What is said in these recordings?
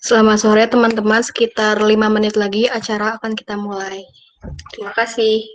Selamat sore teman-teman, sekitar 5 menit lagi acara akan kita mulai. Terima kasih.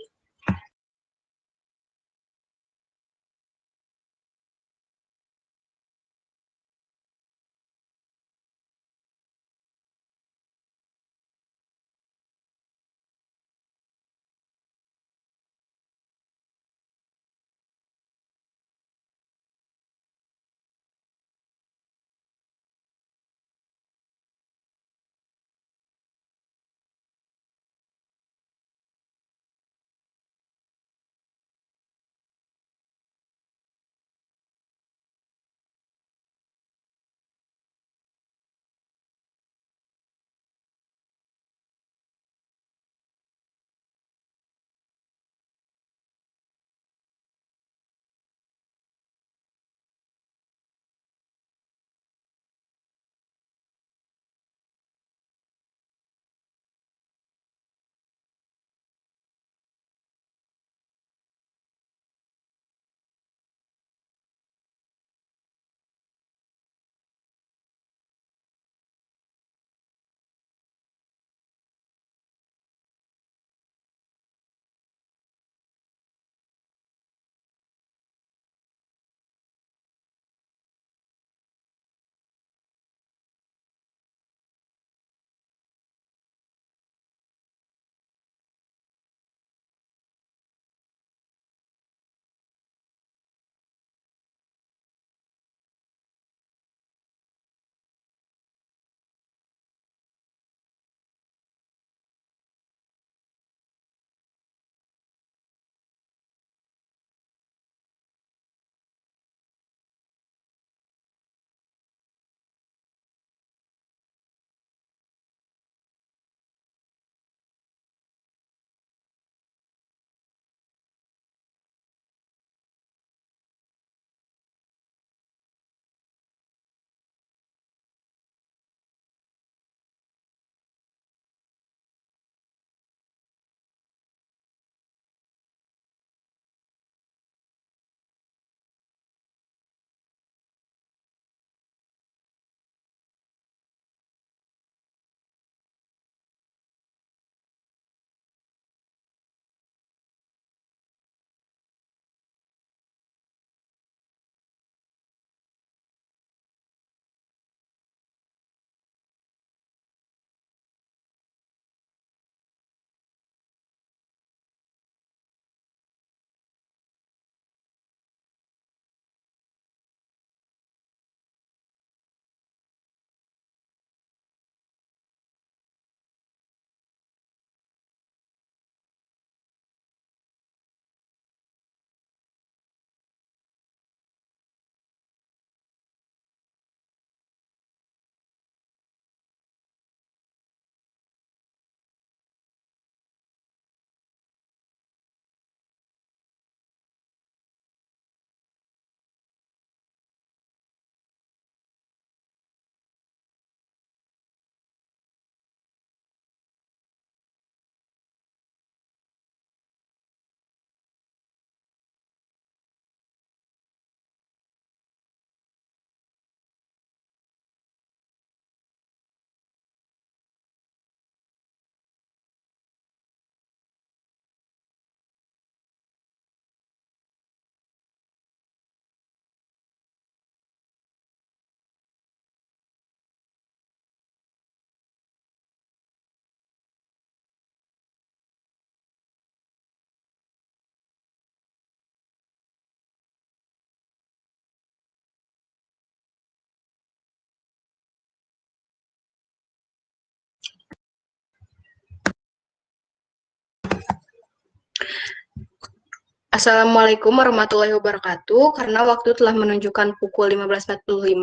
Assalamualaikum warahmatullahi wabarakatuh. Karena waktu telah menunjukkan pukul 15.45,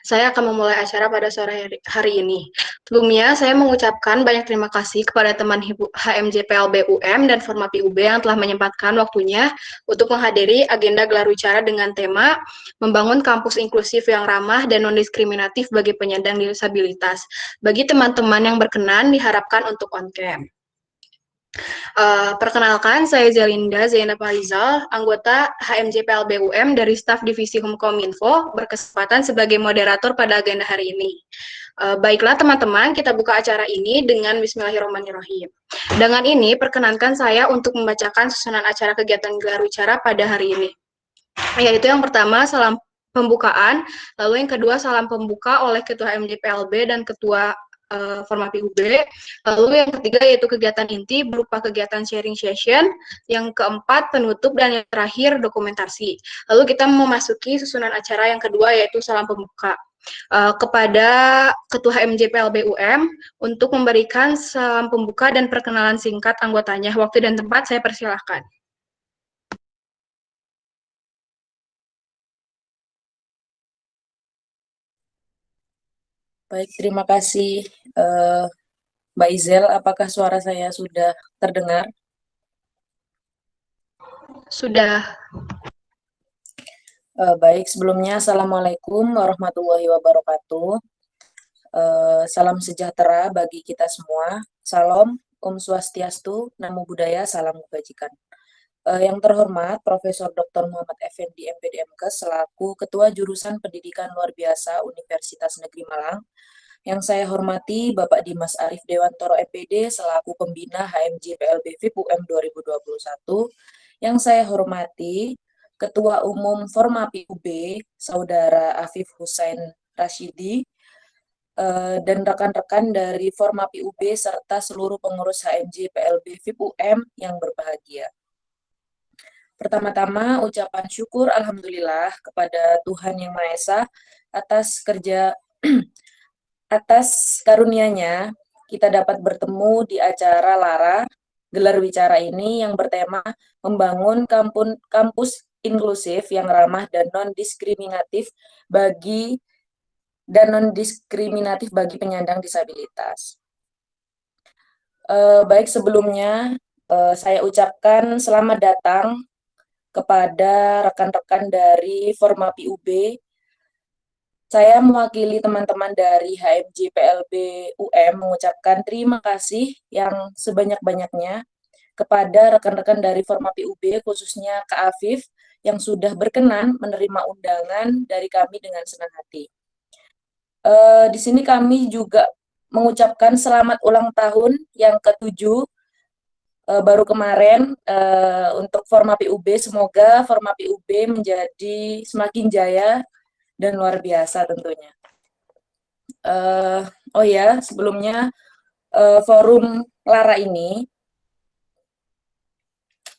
saya akan memulai acara pada sore hari ini. Sebelumnya, saya mengucapkan banyak terima kasih kepada teman HMJPLB UM dan Formapi UB yang telah menyempatkan waktunya untuk menghadiri agenda gelar bicara dengan tema Membangun Kampus Inklusif yang Ramah dan Non-Diskriminatif bagi Penyandang Disabilitas. Bagi teman-teman yang berkenan, diharapkan untuk on-cam. Perkenalkan, saya Zalinda Zainab Faizal, anggota HMJ PLBUM dari staf Divisi Humkominfo, berkesempatan sebagai moderator pada agenda hari ini. Baiklah teman-teman, kita buka acara ini dengan Bismillahirrahmanirrahim. Dengan ini, perkenankan saya untuk membacakan susunan acara kegiatan gelar bicara pada hari ini. Yaitu yang pertama, salam pembukaan, lalu yang kedua, salam pembuka oleh Ketua HMJ PLB dan Ketua Formapi UB. Lalu yang ketiga yaitu kegiatan inti berupa kegiatan sharing session. Yang keempat penutup dan yang terakhir dokumentasi. Lalu kita memasuki susunan acara yang kedua yaitu salam pembuka. Kepada Ketua HMJ PLB UM untuk memberikan salam pembuka dan perkenalan singkat anggotanya. Waktu dan tempat saya persilahkan. Baik, terima kasih Mbak Izel. Apakah suara saya sudah terdengar? Sudah. Baik, sebelumnya Assalamualaikum warahmatullahi wabarakatuh. Salam sejahtera bagi kita semua. Salam, Om Swastiastu, Namo Buddhaya, Salam Kebajikan. Yang terhormat Profesor Dr. Muhammad Effendi MPD MKes selaku Ketua Jurusan Pendidikan Luar Biasa Universitas Negeri Malang. Yang saya hormati Bapak Dimas Arief Dewantoro MPD selaku Pembina HMJ PLB VIP UM 2021. Yang saya hormati Ketua Umum Formapi UB Saudara Afif Hussein Rashidi dan rekan-rekan dari Formapi UB serta seluruh pengurus HMJ PLB VIP UM yang berbahagia. Pertama-tama ucapan syukur Alhamdulillah kepada Tuhan Yang Maha Esa atas atas karunia-Nya kita dapat bertemu di acara LARA gelar bicara ini yang bertema membangun kampus inklusif yang ramah dan non-diskriminatif bagi penyandang disabilitas. Baik, sebelumnya saya ucapkan selamat datang kepada rekan-rekan dari Formapi UB. Saya mewakili teman-teman dari HMJ PLB UM mengucapkan terima kasih yang sebanyak-banyaknya kepada rekan-rekan dari Formapi UB, khususnya Kak Afif, yang sudah berkenan menerima undangan dari kami dengan senang hati. Di sini kami juga mengucapkan selamat ulang tahun yang ke-7 baru kemarin untuk Formapi UB. Semoga Formapi UB menjadi semakin jaya dan luar biasa tentunya. Oh ya, sebelumnya forum LARA ini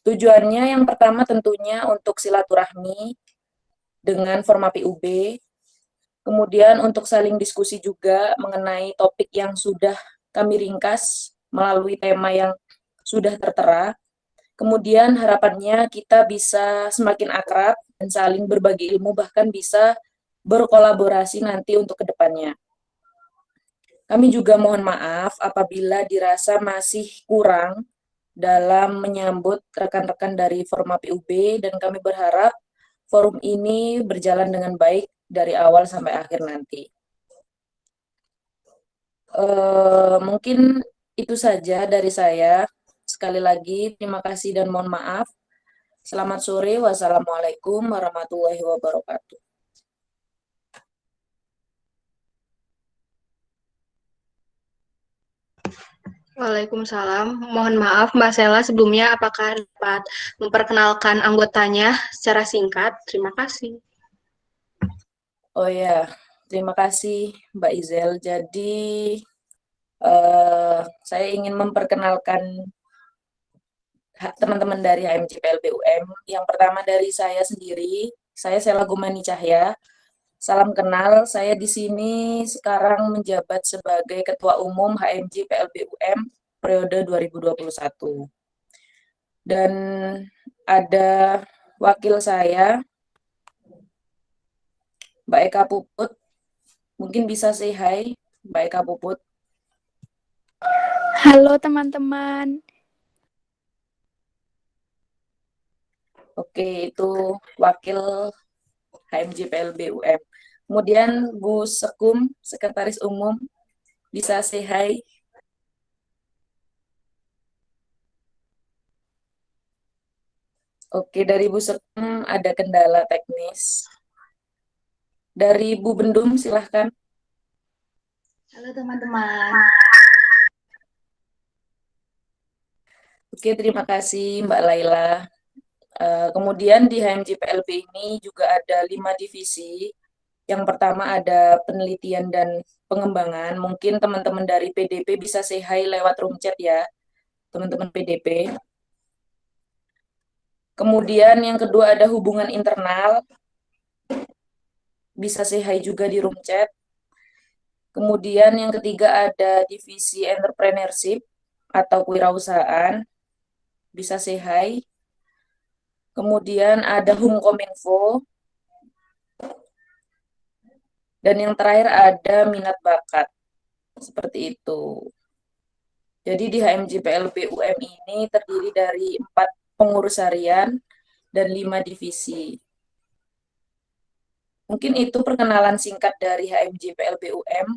tujuannya yang pertama tentunya untuk silaturahmi dengan Formapi UB, kemudian untuk saling diskusi juga mengenai topik yang sudah kami ringkas melalui tema yang sudah tertera. Kemudian harapannya kita bisa semakin akrab dan saling berbagi ilmu, bahkan bisa berkolaborasi nanti untuk kedepannya. Kami juga mohon maaf apabila dirasa masih kurang dalam menyambut rekan-rekan dari Formapi UB, dan kami berharap forum ini berjalan dengan baik dari awal sampai akhir nanti. Mungkin itu saja dari saya. Sekali lagi terima kasih dan mohon maaf. Selamat sore. Wassalamualaikum warahmatullahi wabarakatuh. Waalaikumsalam. Mohon maaf Mbak Sela sebelumnya apakah dapat memperkenalkan anggotanya secara singkat? Terima kasih. Oh ya, terima kasih Mbak Izel. Jadi saya ingin memperkenalkan teman-teman dari HMJ PLB UM. Yang pertama dari saya sendiri, saya Sela Gumani Cahya. Salam kenal, saya di sini sekarang menjabat sebagai Ketua Umum HMJ PLB UM periode 2021. Dan ada wakil saya, Mbak Eka Puput. Mungkin bisa say hi, Mbak Eka Puput. Halo teman-teman. Oke, itu wakil HMJ PLB UM. Kemudian Bu Sekum, Sekretaris Umum, bisa say hi. Oke, dari Bu Sekem ada kendala teknis. Dari Bu Bendum, silahkan. Halo teman-teman. Oke, terima kasih Mbak Laila. Kemudian di HMJPLB ini juga ada 5 divisi. Yang pertama ada penelitian dan pengembangan. Mungkin teman-teman dari PDP bisa say hi lewat room chat ya, teman-teman PDP. Kemudian yang kedua ada hubungan internal. Bisa say hi juga di room chat. Kemudian yang ketiga ada divisi entrepreneurship atau kewirausahaan. Bisa say hi. Kemudian ada Humkominfo. Dan yang terakhir ada minat bakat. Seperti itu. Jadi di HMJPLB UM ini terdiri dari 4 pengurus harian dan 5 divisi. Mungkin itu perkenalan singkat dari HMJPLB UM.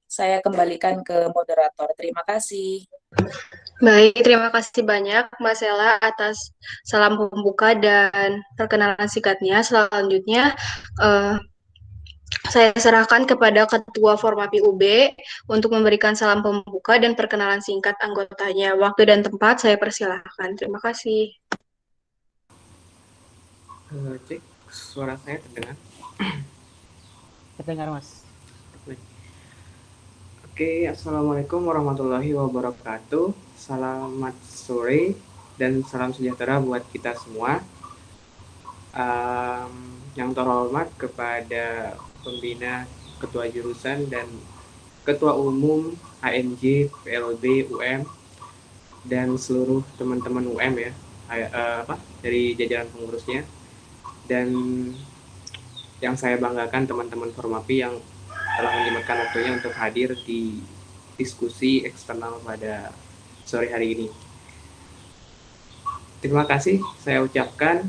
Saya kembalikan ke moderator. Terima kasih. Baik, terima kasih banyak Mbak Sela atas salam pembuka dan perkenalan singkatnya. Selanjutnya, saya serahkan kepada Ketua Formapi UB untuk memberikan salam pembuka dan perkenalan singkat anggotanya. Waktu dan tempat saya persilahkan. Terima kasih. Cek, suara saya terdengar? Terdengar, Mas. Oke, Assalamualaikum warahmatullahi wabarakatuh. Selamat sore dan salam sejahtera buat kita semua. Yang terhormat kepada pembina, ketua jurusan, dan ketua umum HMJ PLB UM dan seluruh teman-teman UM ya, dari jajaran pengurusnya. Dan yang saya banggakan teman-teman Formapi yang telah menyempatkan waktunya untuk hadir di diskusi eksternal pada sore hari ini. Terima kasih saya ucapkan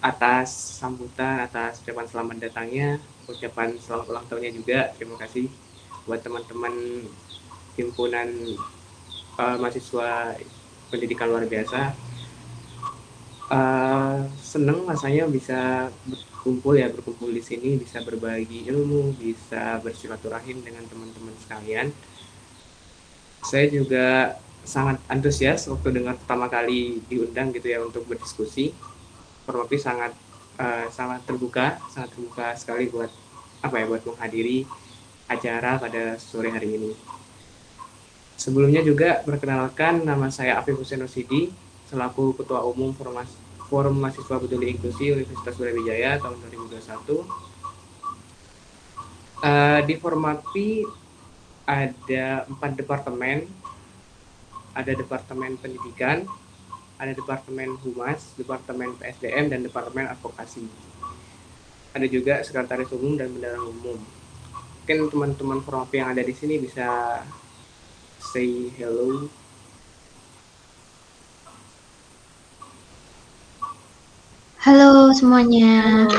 atas sambutan, atas ucapan selamat datangnya, ucapan selamat ulang tahunnya juga. Terima kasih buat teman-teman himpunan mahasiswa pendidikan luar biasa. Senang rasanya bisa berkumpul di sini, bisa berbagi ilmu, bisa bersilaturahim dengan teman-teman sekalian. Saya juga sangat antusias waktu dengar pertama kali diundang gitu ya untuk berdiskusi. Formapi sangat terbuka sekali buat menghadiri acara pada sore hari ini. Sebelumnya juga perkenalkan, nama saya Afif Hussein Rosidi selaku Ketua Umum Forum Mahasiswa Peduli Inklusi Universitas Brawijaya tahun 2021. Di Formapi ada 4 departemen. Ada Departemen Pendidikan, ada Departemen Humas, Departemen PSDM, dan Departemen Advokasi. Ada juga Sekretaris Umum dan Bendahara Umum. Mungkin teman-teman Formapi yang ada di sini bisa say hello. Halo semuanya.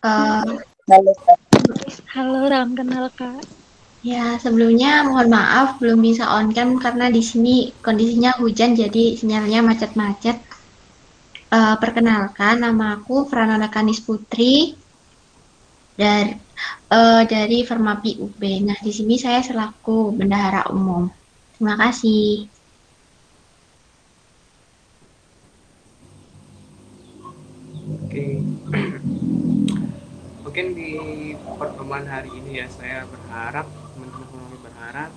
Halo, salam kenal Kak. Ya, sebelumnya mohon maaf belum bisa on cam karena di sini kondisinya hujan jadi sinyalnya macet-macet. Perkenalkan, nama aku Prananda Kanis Putri dari Formapi UB. Nah, di sini saya selaku bendahara umum. Terima kasih. Oke. Mungkin di pertemuan hari ini ya saya berharap teman-teman berharap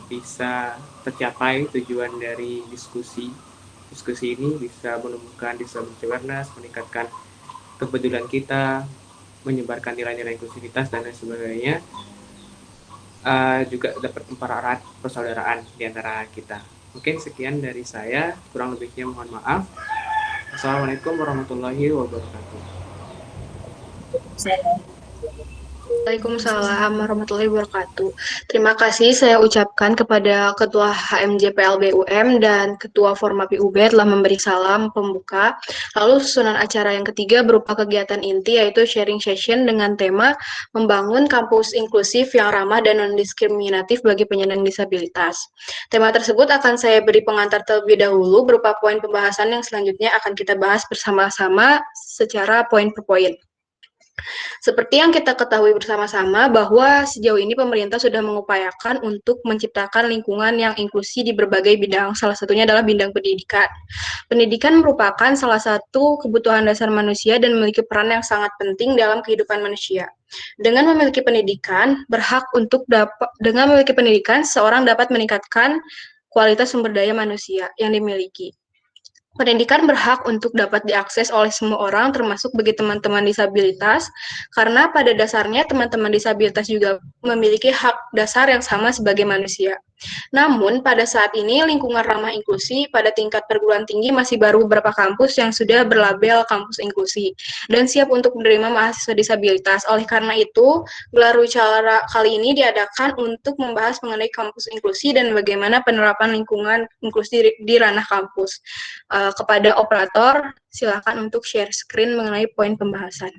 bisa tercapai tujuan dari diskusi ini, bisa menumbuhkan disability awareness, meningkatkan kepedulian kita, menyebarkan nilai-nilai inklusivitas dan lain sebagainya, juga dapat mempererat persaudaraan di antara kita. Mungkin sekian dari saya, kurang lebihnya mohon maaf. Assalamualaikum warahmatullahi wabarakatuh. Waalaikumsalam warahmatullahi wabarakatuh. Terima kasih saya ucapkan kepada Ketua HMJ PLBUM dan Ketua Forma PUB telah memberi salam pembuka. Lalu susunan acara yang ketiga berupa kegiatan inti yaitu sharing session dengan tema membangun kampus inklusif yang ramah dan non-diskriminatif bagi penyandang disabilitas. Tema tersebut akan saya beri pengantar terlebih dahulu berupa poin pembahasan yang selanjutnya akan kita bahas bersama-sama secara poin per poin. Seperti yang kita ketahui bersama-sama bahwa sejauh ini pemerintah sudah mengupayakan untuk menciptakan lingkungan yang inklusi di berbagai bidang, salah satunya adalah bidang pendidikan. Pendidikan merupakan salah satu kebutuhan dasar manusia dan memiliki peran yang sangat penting dalam kehidupan manusia. Dengan memiliki pendidikan, seorang dapat meningkatkan kualitas sumber daya manusia yang dimiliki. Pendidikan berhak untuk dapat diakses oleh semua orang, termasuk bagi teman-teman disabilitas, karena pada dasarnya teman-teman disabilitas juga memiliki hak dasar yang sama sebagai manusia. Namun, pada saat ini lingkungan ramah inklusi pada tingkat perguruan tinggi masih baru beberapa kampus yang sudah berlabel kampus inklusi dan siap untuk menerima mahasiswa disabilitas. Oleh karena itu, gelar wicara kali ini diadakan untuk membahas mengenai kampus inklusi dan bagaimana penerapan lingkungan inklusi di ranah kampus. Kepada operator, silakan untuk share screen mengenai poin pembahasan.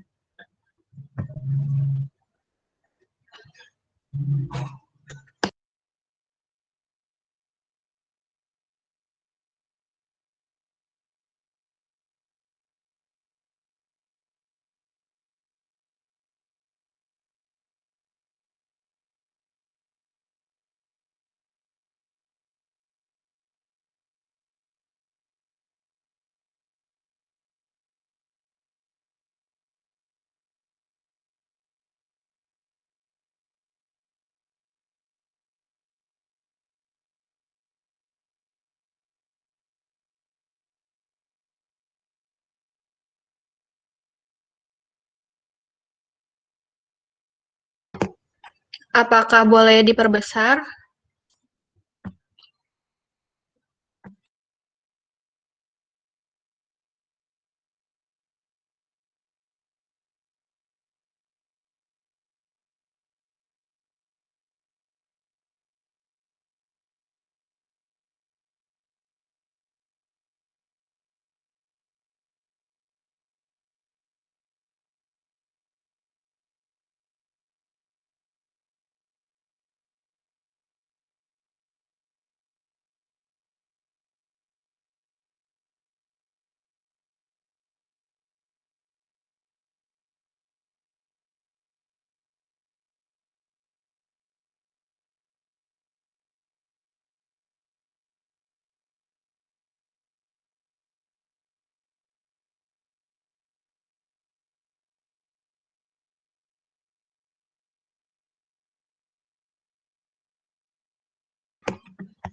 Apakah boleh diperbesar?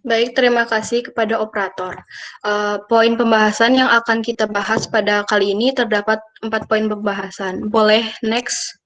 Baik, terima kasih kepada operator. Poin pembahasan yang akan kita bahas pada kali ini terdapat 4 poin pembahasan. Boleh next?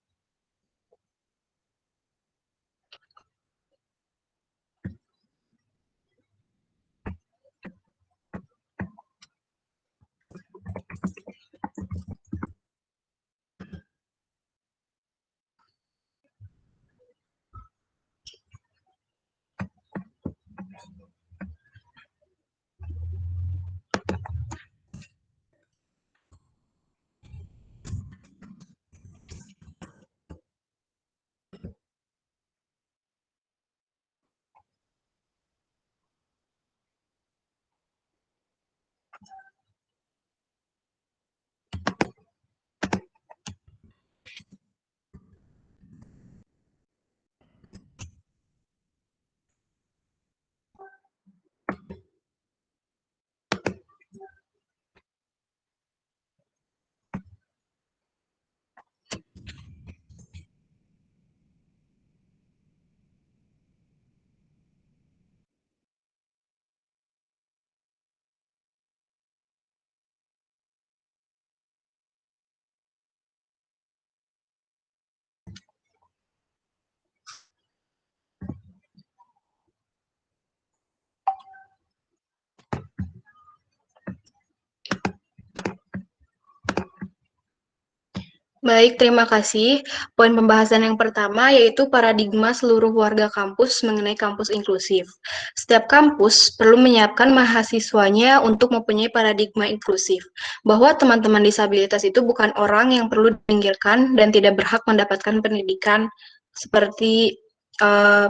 Baik, terima kasih. Poin pembahasan yang pertama yaitu paradigma seluruh warga kampus mengenai kampus inklusif. Setiap kampus perlu menyiapkan mahasiswanya untuk mempunyai paradigma inklusif, bahwa teman-teman disabilitas itu bukan orang yang perlu dipinggirkan dan tidak berhak mendapatkan pendidikan seperti uh,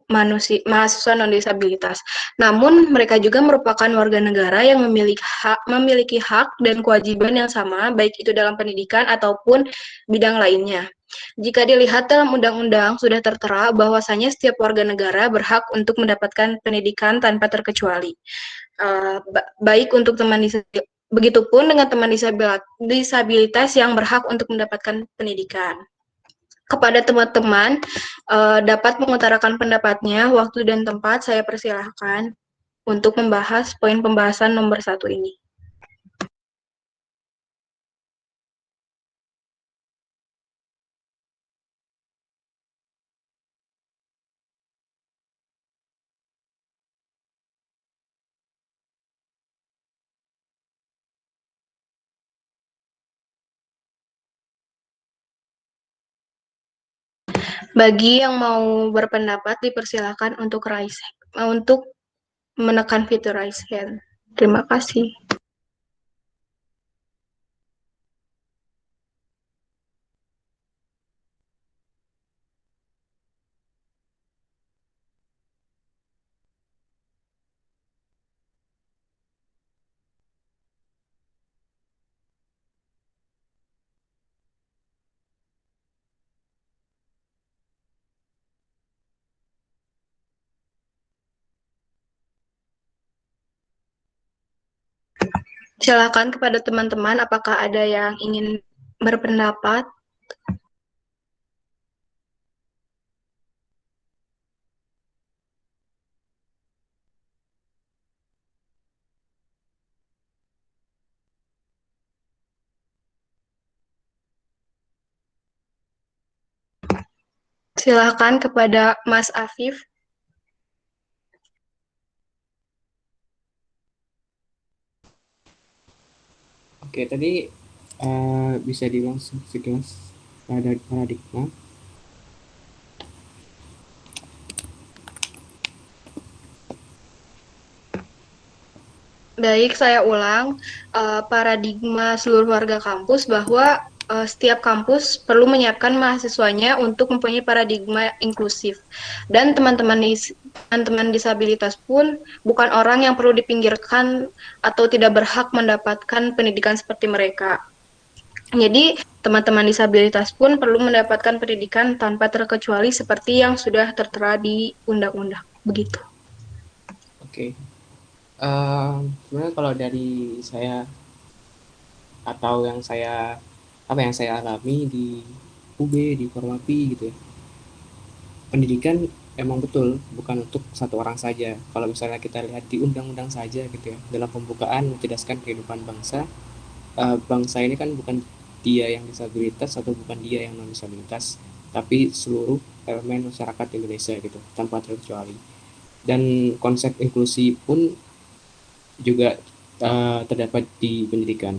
mahasiswa non-disabilitas. Namun, mereka juga merupakan warga negara yang memiliki hak dan kewajiban yang sama, baik itu dalam pendidikan ataupun bidang lainnya. Jika dilihat dalam undang-undang, sudah tertera bahwasanya setiap warga negara berhak untuk mendapatkan pendidikan tanpa terkecuali. Baik untuk teman disabilitas, begitupun dengan teman disabilitas yang berhak untuk mendapatkan pendidikan. Kepada teman-teman dapat mengutarakan pendapatnya, waktu dan tempat saya persilahkan untuk membahas poin pembahasan nomor 1 ini. Bagi yang mau berpendapat dipersilakan untuk menekan fitur raise hand. Terima kasih. Silakan kepada teman-teman, apakah ada yang ingin berpendapat? Silakan kepada Mas Afif. Oke, tadi bisa diulang sekilas pada paradigma. Baik, saya ulang. Paradigma seluruh warga kampus bahwa setiap kampus perlu menyiapkan mahasiswanya untuk mempunyai paradigma inklusif. Dan teman-teman disabilitas pun bukan orang yang perlu dipinggirkan atau tidak berhak mendapatkan pendidikan seperti mereka. Jadi, teman-teman disabilitas pun perlu mendapatkan pendidikan tanpa terkecuali seperti yang sudah tertera di undang-undang. Begitu. Oke. Sebenarnya kalau dari saya atau yang saya alami di UB, di Formapi gitu ya, pendidikan emang betul bukan untuk satu orang saja. Kalau misalnya kita lihat di undang-undang saja gitu ya, dalam pembukaan mencerdaskan kehidupan bangsa, bangsa ini kan bukan dia yang disabilitas atau bukan dia yang non disabilitas, tapi seluruh elemen masyarakat Indonesia gitu tanpa terkecuali. Dan konsep inklusi pun juga terdapat di pendidikan.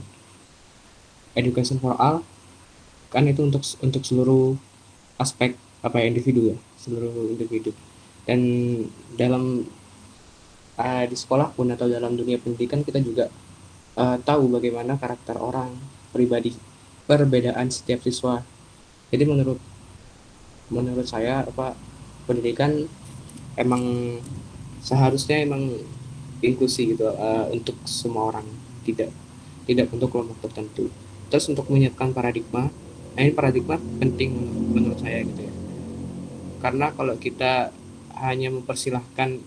Education for all kan itu untuk seluruh aspek apa ya, individu ya, seluruh individu. Dan dalam di sekolah pun atau dalam dunia pendidikan kita juga tahu bagaimana karakter orang, pribadi, perbedaan setiap siswa. Jadi menurut saya apa, pendidikan emang seharusnya emang inklusi gitu, untuk semua orang, tidak tidak untuk kelompok tertentu. Terus untuk menyiapkan paradigma, nah ini paradigma penting menurut saya gitu ya. Karena kalau kita hanya mempersilahkan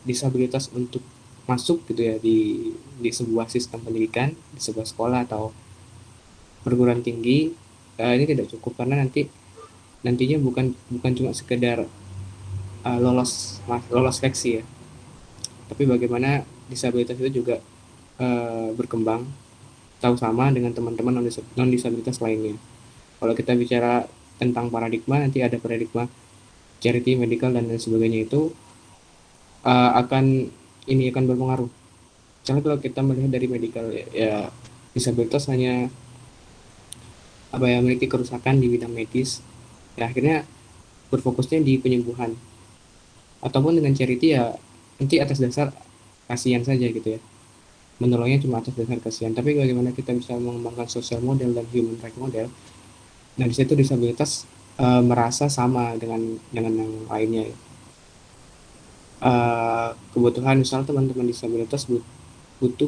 disabilitas untuk masuk gitu ya di sebuah sistem pendidikan, di sebuah sekolah atau perguruan tinggi, ini tidak cukup karena nantinya bukan bukan cuma sekedar lolos seleksi ya, tapi bagaimana disabilitas itu juga berkembang tahu sama dengan teman-teman non disabilitas lainnya. Kalau kita bicara tentang paradigma, nanti ada paradigma charity, medical dan lain sebagainya, itu akan berpengaruh. Misalnya kalau kita melihat dari medical ya, disabilitas hanya apa ya, memiliki kerusakan di bidang medis, ya akhirnya berfokusnya di penyembuhan, ataupun dengan charity ya nanti atas dasar kasihan saja gitu ya, menolongnya cuma atas dasar kasihan. Tapi bagaimana kita bisa mengembangkan social model dan human right model, nah di situ disabilitas merasa sama dengan yang lainnya ya. Kebutuhan misalnya teman-teman disabilitas butuh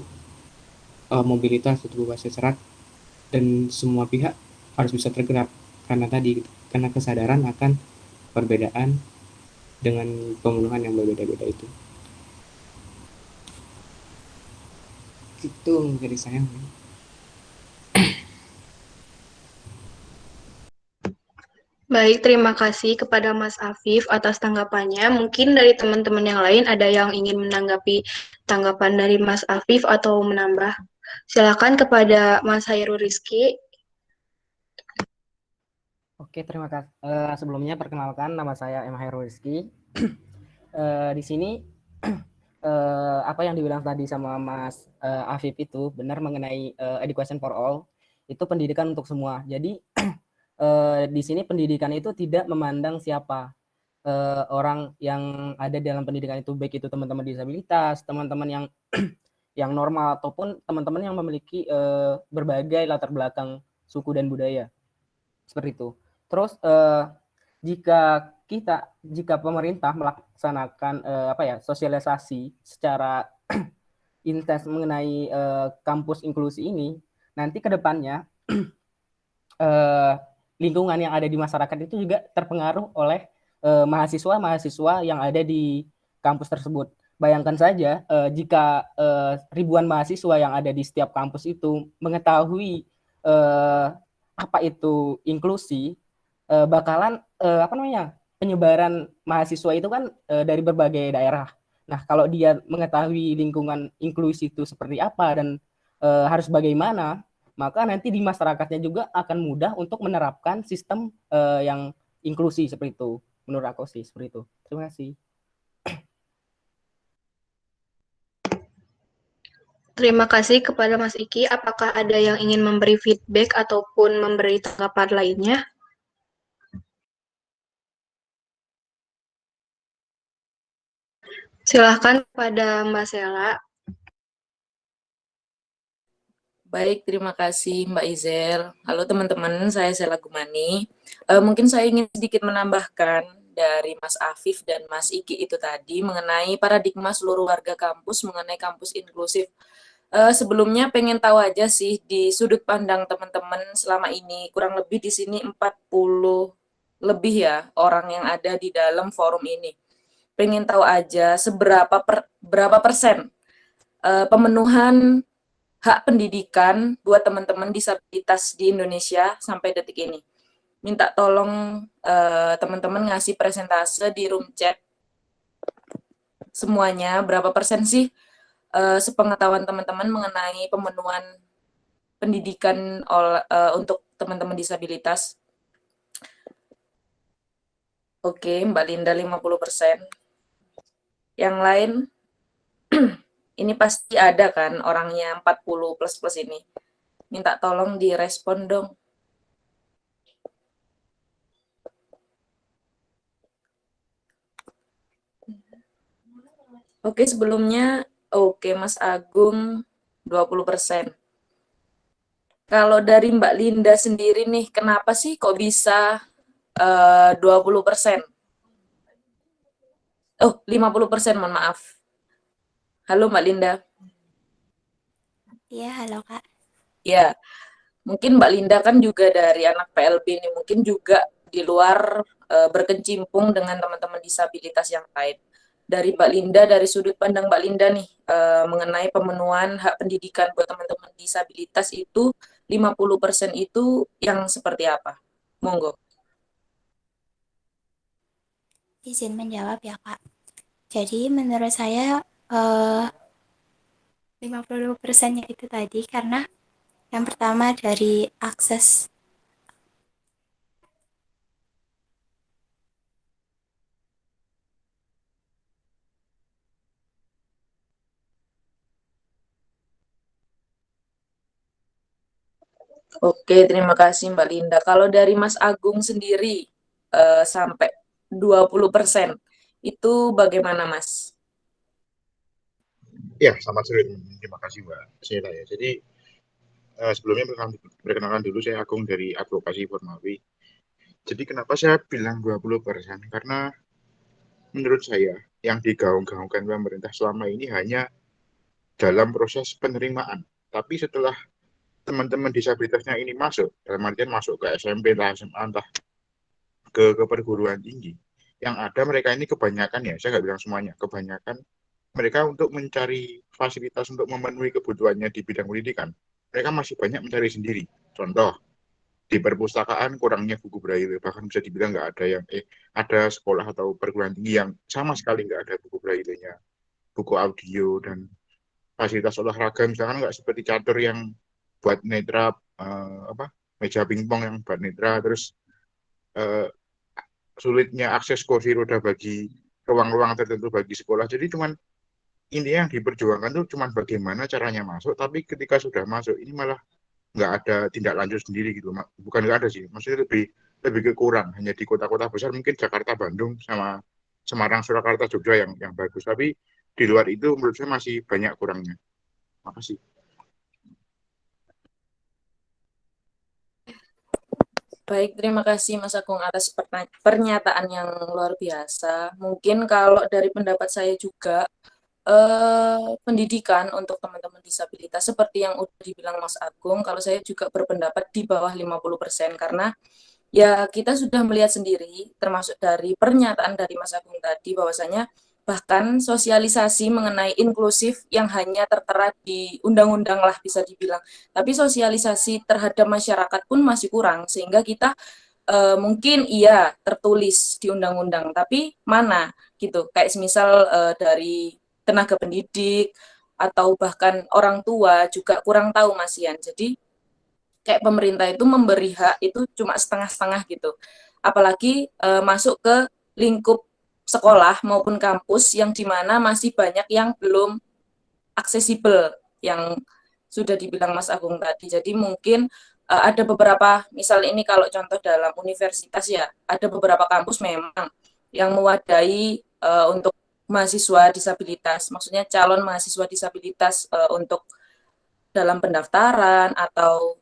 mobilitas, butuh bebas serat, dan semua pihak harus bisa tergerak karena tadi gitu, karena kesadaran akan perbedaan dengan pemenuhan yang berbeda-beda itu. Itu dari saya. Baik, terima kasih kepada Mas Afif atas tanggapannya. Mungkin dari teman-teman yang lain ada yang ingin menanggapi tanggapan dari Mas Afif atau menambah. Silakan kepada Mas Hairul Rizky. Oke, terima kasih. Sebelumnya perkenalkan, nama saya M. Hairul Rizky. Di sini apa yang dibilang tadi sama Mas Afif itu benar mengenai education for all, itu pendidikan untuk semua. Jadi di sini pendidikan itu tidak memandang siapa orang yang ada dalam pendidikan itu, baik itu teman-teman disabilitas, teman-teman yang yang normal, ataupun teman-teman yang memiliki berbagai latar belakang suku dan budaya, seperti itu. Terus jika pemerintah melaksanakan apa ya, sosialisasi secara intens mengenai kampus inklusi ini, nanti ke depannya lingkungan yang ada di masyarakat itu juga terpengaruh oleh mahasiswa-mahasiswa yang ada di kampus tersebut. Bayangkan saja jika ribuan mahasiswa yang ada di setiap kampus itu mengetahui apa itu inklusi, bakalan apa namanya, penyebaran mahasiswa itu kan dari berbagai daerah. Nah, kalau dia mengetahui lingkungan inklusi itu seperti apa dan harus bagaimana, maka nanti di masyarakatnya juga akan mudah untuk menerapkan sistem yang inklusi seperti itu. Menurut aku sih seperti itu. Terima kasih. Terima kasih kepada Mas Iki. Apakah ada yang ingin memberi feedback ataupun memberi tanggapan lainnya? Silahkan kepada Mbak Sela. Baik, terima kasih Mbak Izel. Halo teman-teman, saya Sela Gumani. Mungkin saya ingin sedikit menambahkan dari Mas Afif dan Mas Iki itu tadi mengenai paradigma seluruh warga kampus mengenai kampus inklusif. Sebelumnya pengen tahu aja sih di sudut pandang teman-teman selama ini, kurang lebih di sini 40 lebih ya orang yang ada di dalam forum ini. Pengen tahu aja berapa persen pemenuhan hak pendidikan buat teman-teman disabilitas di Indonesia sampai detik ini. Minta tolong teman-teman ngasih presentase di room chat semuanya, berapa persen sih sepengetahuan teman-teman mengenai pemenuhan pendidikan untuk teman-teman disabilitas. Oke, Mbak Linda 50%. Yang lain, ini pasti ada kan orangnya 40 plus ini. Minta tolong direspon dong. Oke, sebelumnya oke Mas Agung 20%. Kalau dari Mbak Linda sendiri nih, kenapa sih kok bisa 20%? Oh, 50%, mohon maaf. Halo Mbak Linda. Iya, halo Kak. Ya, mungkin Mbak Linda kan juga dari anak PLB nih, mungkin juga di luar berkecimpung dengan teman-teman disabilitas yang lain. Dari Mbak Linda, dari sudut pandang Mbak Linda nih, mengenai pemenuhan hak pendidikan buat teman-teman disabilitas itu 50% itu yang seperti apa? Monggo. Izin menjawab ya Kak. Jadi menurut saya eh, 50%-nya itu tadi karena yang pertama dari akses. Oke, terima kasih Mbak Linda. Kalau dari Mas Agung sendiri sampai 20% itu bagaimana Mas? Ya, selamat sore teman-teman. Terima kasih Mbak Sheila ya. Jadi sebelumnya perkenalkan dulu saya Agung dari Advokasi Formawi. Jadi kenapa saya bilang 20%? Karena menurut saya yang digaung-gaungkan pemerintah selama ini hanya dalam proses penerimaan. Tapi setelah teman-teman disabilitasnya ini masuk, dalam artian masuk ke SMP lah, SMA, entah ke perguruan tinggi, yang ada mereka ini kebanyakan ya, saya nggak bilang semuanya, kebanyakan mereka untuk mencari fasilitas untuk memenuhi kebutuhannya di bidang pendidikan, mereka masih banyak mencari sendiri. Contoh, di perpustakaan kurangnya buku braille, bahkan bisa dibilang nggak ada yang, ada sekolah atau perguruan tinggi yang sama sekali nggak ada buku braille-nya, buku audio, dan fasilitas olahraga, misalkan nggak seperti catur yang buat netra, apa, meja pingpong yang buat netra, terus eh, sulitnya akses kursi roda bagi ruang-ruang tertentu bagi sekolah. Jadi cuman intinya yang diperjuangkan tuh cuman bagaimana caranya masuk, tapi ketika sudah masuk ini malah nggak ada tindak lanjut sendiri gitu. Bukan nggak ada sih, maksudnya lebih lebih ke kurang. Hanya di kota-kota besar mungkin Jakarta, Bandung, sama Semarang, Surakarta, Jogja yang bagus. Tapi di luar itu menurut saya masih banyak kurangnya. Makasih. Baik, terima kasih Mas Agung atas pernyataan yang luar biasa. Mungkin kalau dari pendapat saya juga, pendidikan untuk teman-teman disabilitas seperti yang udah dibilang Mas Agung, kalau saya juga berpendapat di bawah 50% karena ya kita sudah melihat sendiri, termasuk dari pernyataan dari Mas Agung tadi, bahwasanya bahkan sosialisasi mengenai inklusif yang hanya tertera di undang-undang lah bisa dibilang. Tapi sosialisasi terhadap masyarakat pun masih kurang, sehingga kita mungkin iya tertulis di undang-undang, tapi mana gitu. Kayak semisal dari tenaga pendidik, atau bahkan orang tua juga kurang tahu Mas Ian. Jadi kayak pemerintah itu memberi hak itu cuma setengah-setengah gitu. Apalagi masuk ke lingkup sekolah maupun kampus yang dimana masih banyak yang belum aksesibel yang sudah dibilang Mas Agung tadi. Jadi mungkin ada beberapa, misal ini kalau contoh dalam universitas ya, ada beberapa kampus memang yang mewadahi untuk mahasiswa disabilitas, maksudnya calon mahasiswa disabilitas untuk dalam pendaftaran atau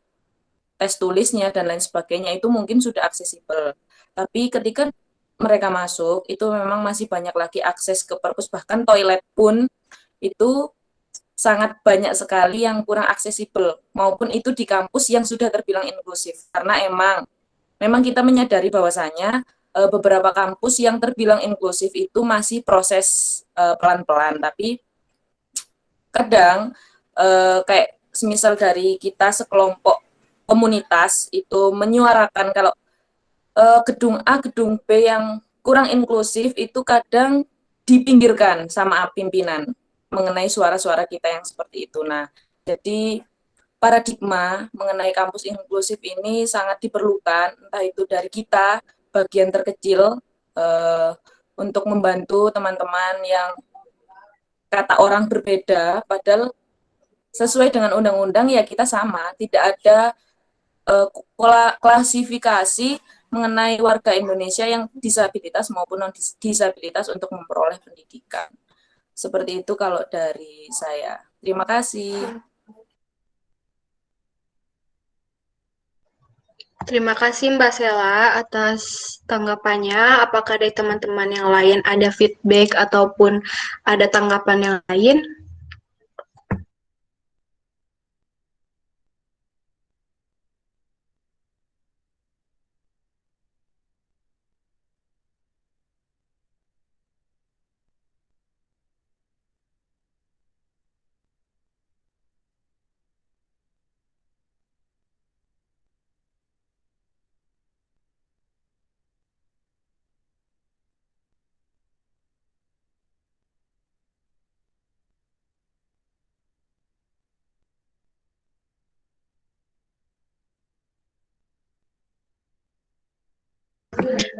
tes tulisnya dan lain sebagainya itu mungkin sudah aksesibel. Tapi ketika mereka masuk itu memang masih banyak lagi akses ke perpus, bahkan toilet pun itu sangat banyak sekali yang kurang aksesibel, maupun itu di kampus yang sudah terbilang inklusif. Karena memang kita menyadari bahwasanya beberapa kampus yang terbilang inklusif itu masih proses pelan-pelan, tapi kadang kayak semisal dari kita sekelompok komunitas itu menyuarakan kalau gedung A, gedung B yang kurang inklusif itu kadang dipinggirkan sama pimpinan mengenai suara-suara kita yang seperti itu. Nah, jadi paradigma mengenai kampus inklusif ini sangat diperlukan, entah itu dari kita, bagian terkecil, untuk membantu teman-teman yang kata orang berbeda, padahal sesuai dengan undang-undang ya kita sama, tidak ada klasifikasi mengenai warga Indonesia yang disabilitas maupun non disabilitas untuk memperoleh pendidikan. Seperti itu kalau dari saya. Terima kasih. Terima kasih Mbak Sela atas tanggapannya. Apakah dari teman-teman yang lain ada feedback ataupun ada tanggapan yang lain?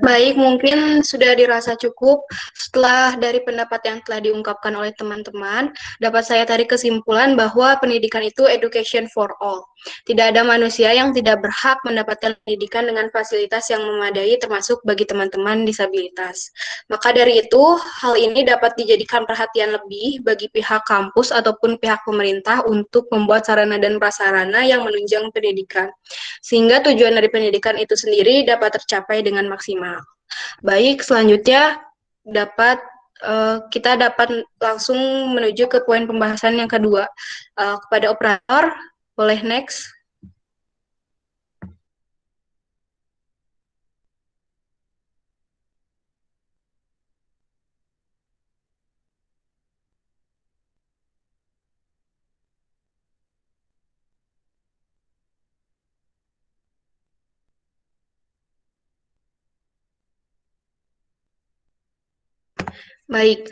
Baik, mungkin sudah dirasa cukup. Setelah dari pendapat yang telah diungkapkan oleh teman-teman, dapat saya tarik kesimpulan bahwa pendidikan itu education for all. Tidak ada manusia yang tidak berhak mendapatkan pendidikan dengan fasilitas yang memadai, termasuk bagi teman-teman disabilitas. Maka dari itu, hal ini dapat dijadikan perhatian lebih bagi pihak kampus ataupun pihak pemerintah untuk membuat sarana dan prasarana yang menunjang pendidikan, sehingga tujuan dari pendidikan itu sendiri dapat tercapai dengan maksimal. Baik, selanjutnya kita dapat langsung menuju ke poin pembahasan yang kedua. Kepada operator, boleh next. Baik,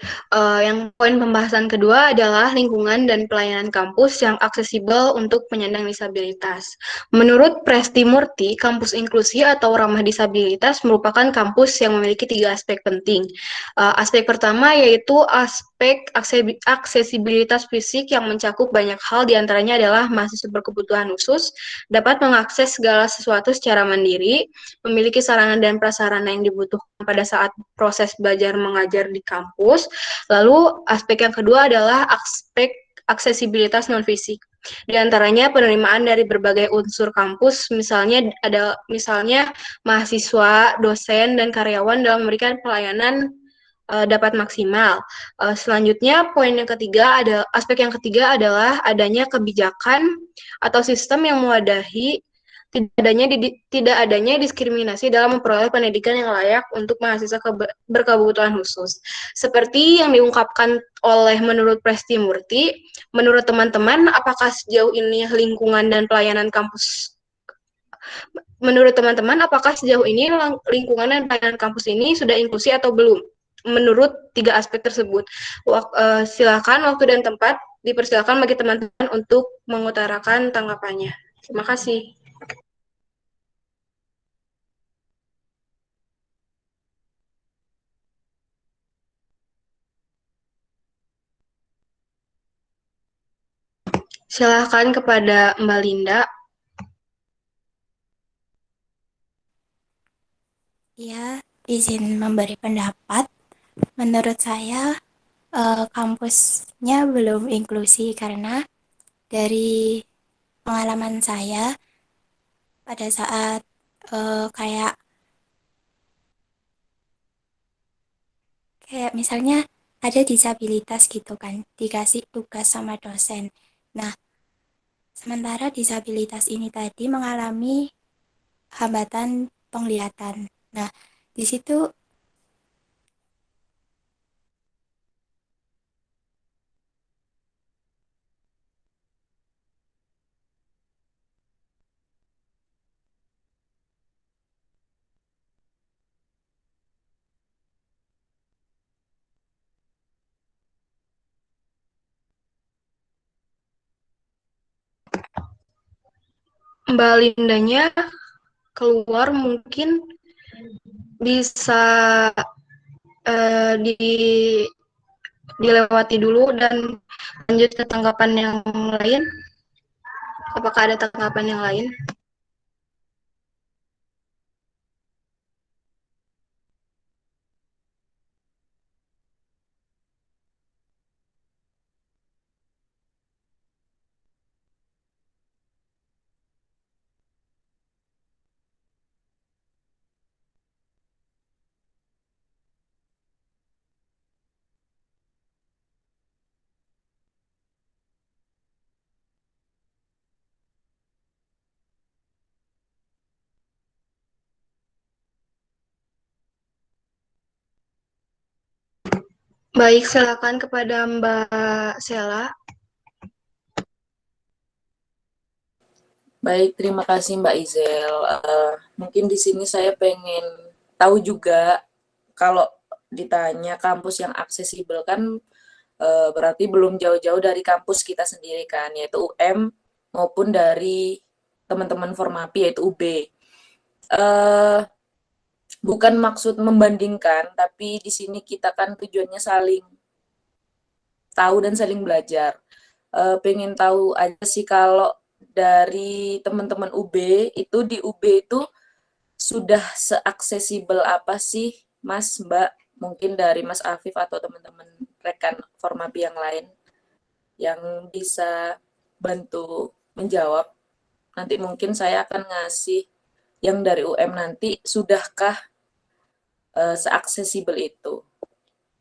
yang poin pembahasan kedua adalah lingkungan dan pelayanan kampus yang aksesibel untuk penyandang disabilitas. Menurut Presti Murti, kampus inklusi atau ramah disabilitas merupakan kampus yang memiliki 3 aspek penting. Aspek pertama yaitu aspek aksesibilitas fisik yang mencakup banyak hal, diantaranya adalah mahasiswa berkebutuhan khusus dapat mengakses segala sesuatu secara mandiri, memiliki sarana dan prasarana yang dibutuhkan pada saat proses belajar mengajar di kampus. Lalu aspek yang kedua adalah aspek aksesibilitas non fisik. Di antaranya penerimaan dari berbagai unsur kampus, misalnya mahasiswa, dosen, dan karyawan dalam memberikan pelayanan dapat maksimal. Selanjutnya aspek yang ketiga adalah adanya kebijakan atau sistem yang mewadahi tidak adanya diskriminasi dalam memperoleh pendidikan yang layak untuk mahasiswa berkebutuhan khusus. Seperti yang diungkapkan menurut Presti Murti, menurut teman-teman, apakah sejauh ini lingkungan dan pelayanan kampus lingkungan dan pelayanan kampus ini sudah inklusi atau belum? Menurut 3 aspek tersebut. Silakan waktu dan tempat dipersilakan bagi teman-teman untuk mengutarakan tanggapannya. Terima kasih. Silakan kepada Mbak Linda. Ya, izin memberi pendapat. Menurut saya, kampusnya belum inklusi karena dari pengalaman saya pada saat kayak misalnya ada disabilitas gitu kan, dikasih tugas sama dosen. Nah, sementara disabilitas ini tadi mengalami hambatan penglihatan. Nah, di situ Mbak Lindanya keluar, mungkin bisa dilewati dulu dan lanjut ke tanggapan yang lain. Apakah ada tanggapan yang lain? Baik, silakan kepada Mbak Sela. Baik, terima kasih Mbak Izel. Mungkin di sini saya pengen tahu juga, kalau ditanya kampus yang aksesibel kan berarti belum jauh-jauh dari kampus kita sendiri kan, yaitu UM maupun dari teman-teman Formapi yaitu UB. bukan maksud membandingkan, tapi di sini kita kan tujuannya saling tahu dan saling belajar. Pengen tahu aja sih kalau dari teman-teman UB itu di UB itu sudah seaksesibel apa sih Mas, Mbak? Mungkin dari Mas Afif atau teman-teman rekan Formapi yang lain yang bisa bantu menjawab. Nanti mungkin saya akan ngasih yang dari UM nanti, sudahkah seaksesibel itu?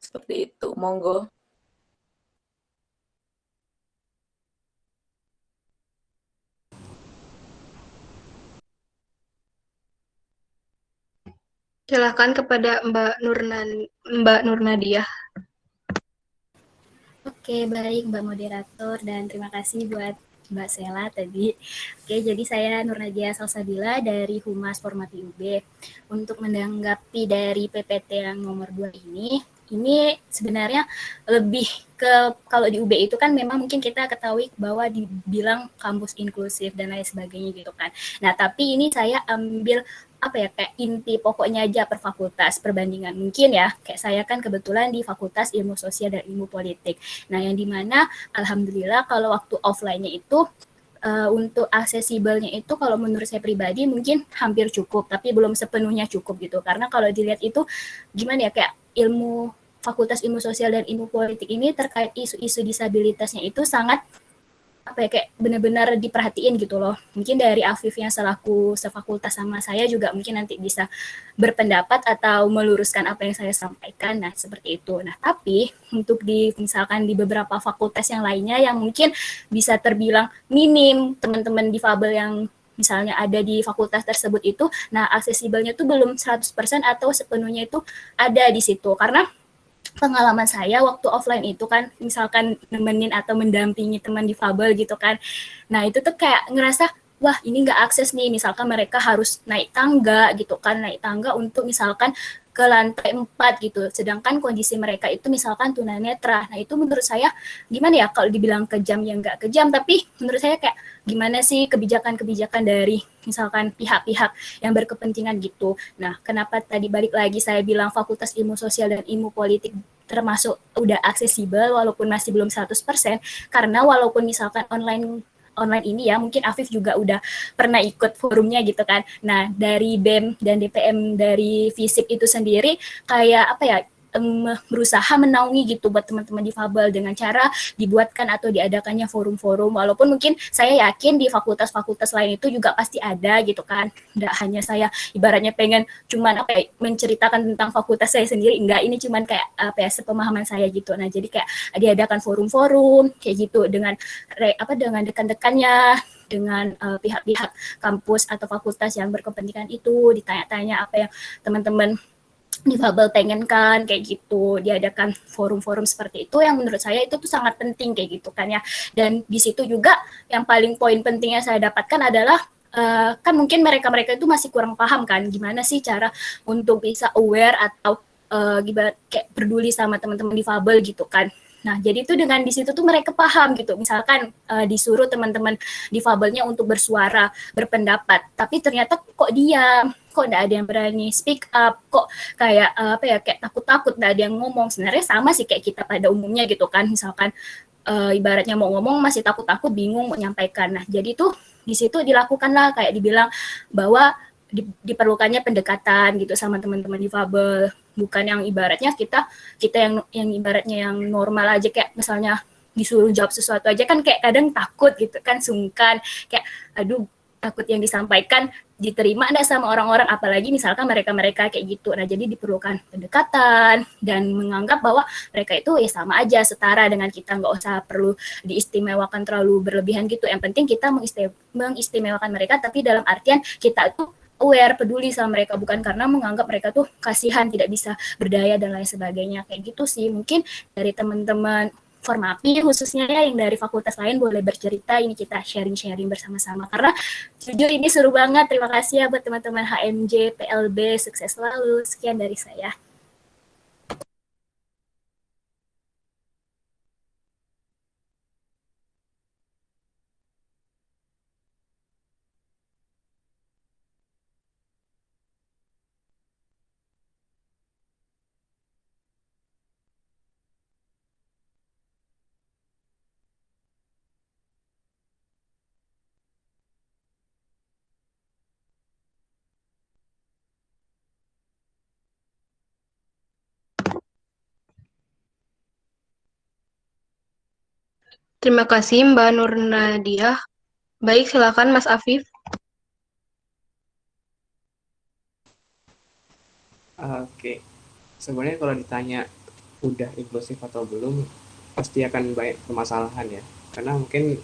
Seperti itu. Monggo. Silakan kepada Mbak Nurnadia. Oke, baik Mbak Moderator, dan terima kasih buat Mbak Sela tadi. Oke, jadi saya Nurnadia Salsabila dari Humas Formapi UB. Untuk menanggapi dari PPT yang nomor 2 ini sebenarnya lebih ke, kalau di UB itu kan memang mungkin kita ketahui bahwa dibilang kampus inklusif dan lain sebagainya gitu kan. Nah, tapi ini saya ambil apa ya, kayak inti pokoknya aja per fakultas perbandingan. Mungkin ya, kayak saya kan kebetulan di Fakultas Ilmu Sosial dan Ilmu Politik. Nah, yang dimana alhamdulillah kalau waktu offline-nya itu untuk aksesibelnya itu kalau menurut saya pribadi mungkin hampir cukup, tapi belum sepenuhnya cukup gitu. Karena kalau dilihat itu gimana ya, kayak ilmu Fakultas Ilmu Sosial dan Ilmu Politik ini terkait isu-isu disabilitasnya itu sangat apa ya, kayak benar-benar diperhatiin gitu loh. Mungkin dari Afif yang selaku sefakultas sama saya juga mungkin nanti bisa berpendapat atau meluruskan apa yang saya sampaikan. Nah, seperti itu. Nah, tapi untuk misalkan di beberapa fakultas yang lainnya yang mungkin bisa terbilang minim teman-teman difabel yang misalnya ada di fakultas tersebut itu, nah aksesibelnya tuh belum 100% atau sepenuhnya itu ada di situ. Karena pengalaman saya waktu offline itu kan misalkan nemenin atau mendampingi teman difabel gitu kan. Nah, itu tuh kayak ngerasa wah ini nggak akses nih, misalkan mereka harus naik tangga gitu kan, naik tangga untuk misalkan ke lantai 4 gitu, sedangkan kondisi mereka itu misalkan tunanetra. Nah, itu menurut saya gimana ya, kalau dibilang kejam ya nggak kejam, tapi menurut saya kayak gimana sih kebijakan-kebijakan dari misalkan pihak-pihak yang berkepentingan gitu. Nah, kenapa tadi balik lagi saya bilang Fakultas Ilmu Sosial dan Ilmu Politik termasuk udah aksesibel walaupun masih belum 100%, karena walaupun misalkan online ini ya, mungkin Afif juga udah pernah ikut forumnya gitu kan. Nah, dari BEM dan DPM dari FISIP itu sendiri kayak apa ya, berusaha menaungi gitu buat teman-teman difabel dengan cara dibuatkan atau diadakannya forum-forum, walaupun mungkin saya yakin di fakultas-fakultas lain itu juga pasti ada gitu kan, nggak hanya saya ibaratnya pengen cuman apa ya, menceritakan tentang fakultas saya sendiri, enggak, ini cuman kayak apa ya, sepemahaman saya gitu. Nah, jadi kayak diadakan forum-forum kayak gitu dengan dengan dekan-dekannya, dengan pihak-pihak kampus atau fakultas yang berkepentingan itu, ditanya-tanya apa yang teman-teman difabel pengen kan, kayak gitu, diadakan forum-forum seperti itu yang menurut saya itu tuh sangat penting kayak gitu kan ya. Dan di situ juga yang paling poin pentingnya saya dapatkan adalah kan mungkin mereka-mereka itu masih kurang paham kan gimana sih cara untuk bisa aware atau gimana kayak peduli sama teman-teman difabel gitu kan. Nah, jadi itu dengan di situ tuh mereka paham gitu. Misalkan disuruh teman-teman difabelnya untuk bersuara, berpendapat, tapi ternyata kok diam, kok nggak ada yang berani speak up, kok kayak apa ya, kayak takut-takut nggak ada yang ngomong. Sebenarnya sama sih kayak kita pada umumnya gitu kan. Misalkan ibaratnya mau ngomong masih takut-takut, bingung mau menyampaikan. Nah, jadi tuh di situ dilakukanlah kayak dibilang bahwa diperlukannya pendekatan gitu sama teman-teman difabel, bukan yang ibaratnya kita yang ibaratnya yang normal aja, kayak misalnya disuruh jawab sesuatu aja kan kayak kadang takut gitu kan, sungkan, kayak aduh takut yang disampaikan diterima enggak sama orang-orang, apalagi misalkan mereka-mereka kayak gitu. Nah, jadi diperlukan pendekatan dan menganggap bahwa mereka itu ya sama aja, setara dengan kita, nggak usah perlu diistimewakan terlalu berlebihan gitu. Yang penting kita mengistimewakan mereka, tapi dalam artian kita tuh aware, peduli sama mereka, bukan karena menganggap mereka tuh kasihan, tidak bisa berdaya dan lain sebagainya, kayak gitu sih. Mungkin dari teman-teman Formapi khususnya ya, yang dari fakultas lain boleh bercerita, ini kita sharing-sharing bersama-sama, karena jujur ini seru banget. Terima kasih ya buat teman-teman HMJ, PLB, sukses selalu. Sekian dari saya. Terima kasih Mbak Nur Nadia. Baik, silakan Mas Afif. Oke, sebenarnya kalau ditanya udah inklusif atau belum, pasti akan banyak permasalahan ya. Karena mungkin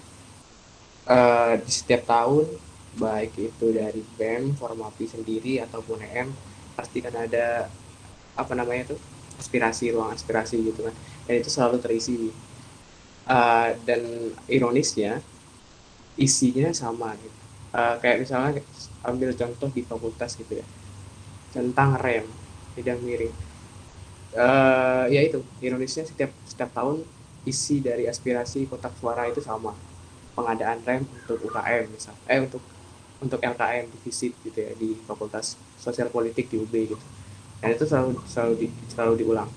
di setiap tahun, baik itu dari BEM, Formapi sendiri ataupun EM, pasti kan ada apa namanya tuh aspirasi, ruang aspirasi gitu kan. Dan itu selalu terisi. Dan ironisnya isinya sama gitu. Kayak misalnya ambil contoh di fakultas gitu ya, tentang rem bidang miring. Ya itu ironisnya setiap tahun isi dari aspirasi kotak suara itu sama, pengadaan rem untuk UKM misal untuk LKM divisit gitu ya di Fakultas Sosial Politik di UB gitu, dan itu selalu diulang.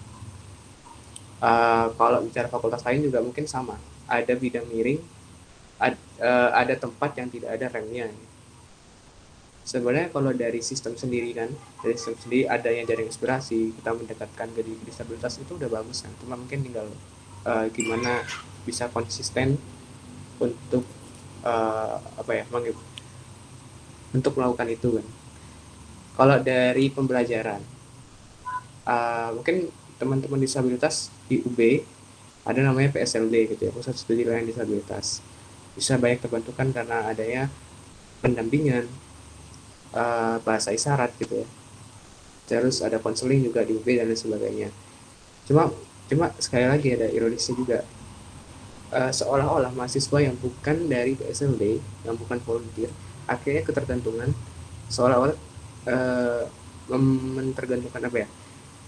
Kalau bicara fakultas lain juga mungkin sama, ada bidang miring, ada tempat yang tidak ada remnya. Sebenarnya kalau dari sistem sendiri kan, dari sistem sendiri adanya jaring inspirasi, kita mendekatkan ke disabilitas itu udah bagus kan. Cuma mungkin tinggal gimana bisa konsisten untuk apa ya, untuk melakukan itu kan. Kalau dari pembelajaran, mungkin teman-teman disabilitas di UB ada namanya PSLD gitu ya, Pusat Studi Layanan Disabilitas. Bisa banyak terbantukan karena adanya pendampingan, bahasa isyarat gitu ya. Terus ada konseling juga di UB dan lain sebagainya. Cuma sekali lagi ada ironisnya juga. Seolah-olah mahasiswa yang bukan dari PSLD, yang bukan volunteer, akhirnya ketergantungan, seolah-olah mentergantungkan apa ya,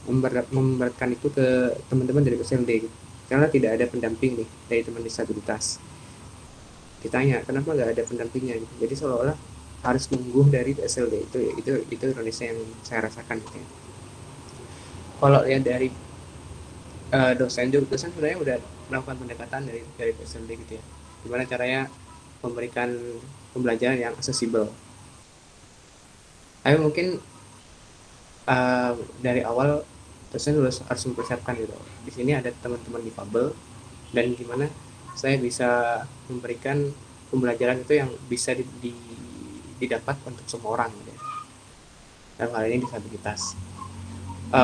memberatkan itu ke teman-teman dari PSLD gitu. Karena tidak ada pendamping nih dari teman disabilitas. Ditanya kenapa nggak ada pendampingnya gitu. Jadi seolah-olah harus nunggu dari PSLD. Itu ironisnya yang saya rasakan gitu ya. Kalau ya dari dosen sebenarnya udah melakukan pendekatan dari PSLD gitu ya, gimana caranya memberikan pembelajaran yang aksesibel. Tapi mungkin dari awal dosen harus mempersiapkan gitu, di sini ada teman-teman difabel dan gimana saya bisa memberikan pembelajaran itu yang bisa didapat untuk semua orang gitu ya. Dalam hal ini disabilitas.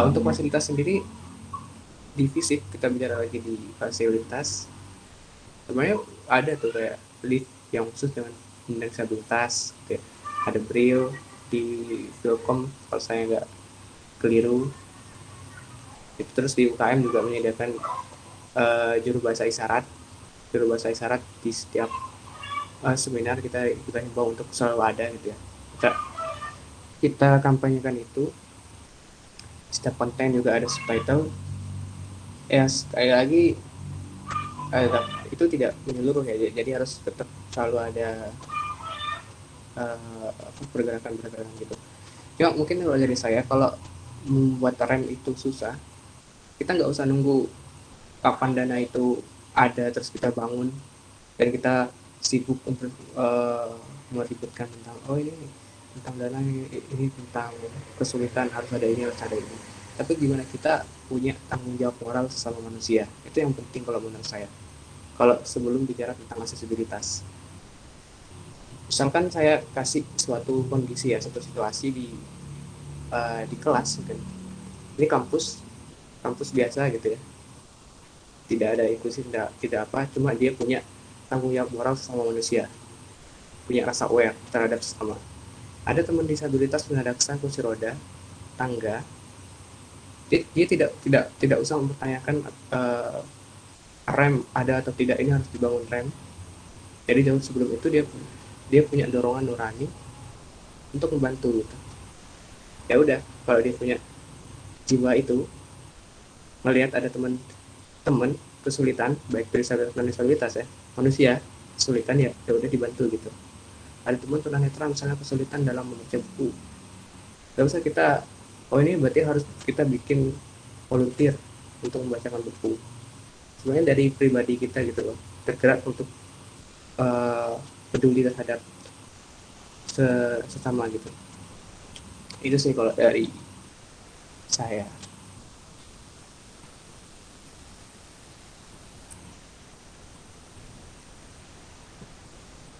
Untuk fasilitas sendiri di fisik, kita bicara lagi di fasilitas, sebenarnya ada tuh kayak lift yang khusus dengan penyandang disabilitas, kayak ada braille di Filkom kalau saya nggak keliru. Itu terus di UKM juga menyediakan juru bahasa isyarat di setiap seminar kita himbau untuk selalu ada gitu ya. Kita kampanyekan itu. Setiap konten juga ada subtitle. Ya sekali lagi itu tidak menyeluruh ya, jadi harus tetap selalu ada pergerakan gitu. Cuma mungkin kalau dari saya, kalau membuat rem itu susah, kita nggak usah nunggu kapan dana itu ada terus kita bangun dan kita sibuk untuk meributkan tentang ini tentang dana, ini tentang kesulitan, harus ada ini, harus ada ini. Tapi gimana kita punya tanggung jawab moral sesama manusia, itu yang penting kalau menurut saya. Kalau sebelum bicara tentang aksesibilitas, misalkan saya kasih suatu kondisi ya, satu situasi di kelas mungkin, ini kampus biasa gitu ya, tidak ada inklusi, tidak apa, cuma dia punya tanggung jawab moral sesama manusia, punya rasa aware terhadap sesama. Ada teman disabilitas tunadaksa, kursi roda, tangga, dia tidak usah mempertanyakan rem ada atau tidak, ini harus dibangun rem. Jadi jauh sebelum itu dia punya dorongan nurani untuk membantu gitu. Ya udah, kalau dia punya jiwa itu, melihat ada teman kesulitan, baik disabilitas non disabilitas ya, manusia kesulitan, ya udah dibantu gitu. Ada teman tunanetra misalnya kesulitan dalam membaca buku, gak usah kita ini berarti harus kita bikin volunteer untuk membacakan buku. Sebenarnya dari pribadi kita gitu loh, tergerak untuk peduli terhadap sesama gitu. Itu sih kalau dari saya.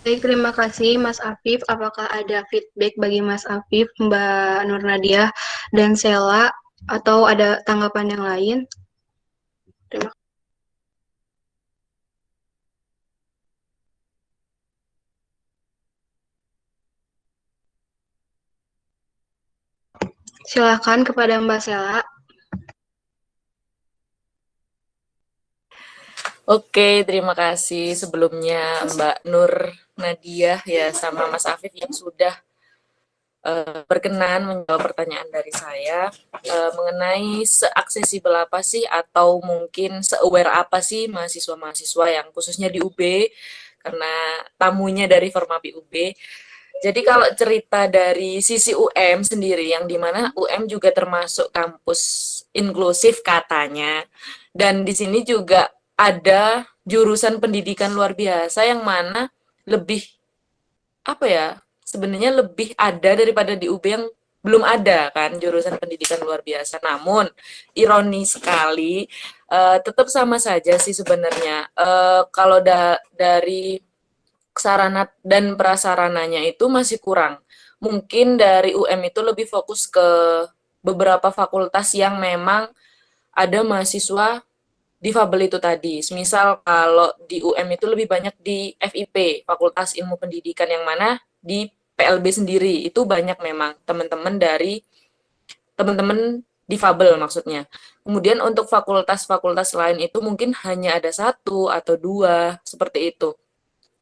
Baik, terima kasih Mas Afif. Apakah ada feedback bagi Mas Afif, Mbak Nur Nadia, dan Sela, atau ada tanggapan yang lain? Terima Silakan kepada Mbak Sela. Oke, terima kasih sebelumnya Mbak Nur Nadia ya sama Mas Afif yang sudah berkenan menjawab pertanyaan dari saya mengenai seaksesibel apa sih atau mungkin se-aware apa sih mahasiswa-mahasiswa yang khususnya di UB karena tamunya dari Formapi UB. Jadi kalau cerita dari sisi UM sendiri yang dimana UM juga termasuk kampus inklusif katanya dan di sini juga ada jurusan pendidikan luar biasa yang mana lebih apa ya sebenarnya lebih ada daripada di UB yang belum ada kan jurusan pendidikan luar biasa. Namun ironi sekali tetap sama saja sih sebenarnya kalau dari sarana dan prasarananya itu masih kurang. Mungkin dari UM itu lebih fokus ke beberapa fakultas yang memang ada mahasiswa difabel itu tadi. Semisal kalau di UM itu lebih banyak di FIP, Fakultas Ilmu Pendidikan, yang mana di PLB sendiri itu banyak memang teman-teman dari teman-teman difabel maksudnya. Kemudian untuk fakultas-fakultas lain itu mungkin hanya ada 1 atau 2 seperti itu.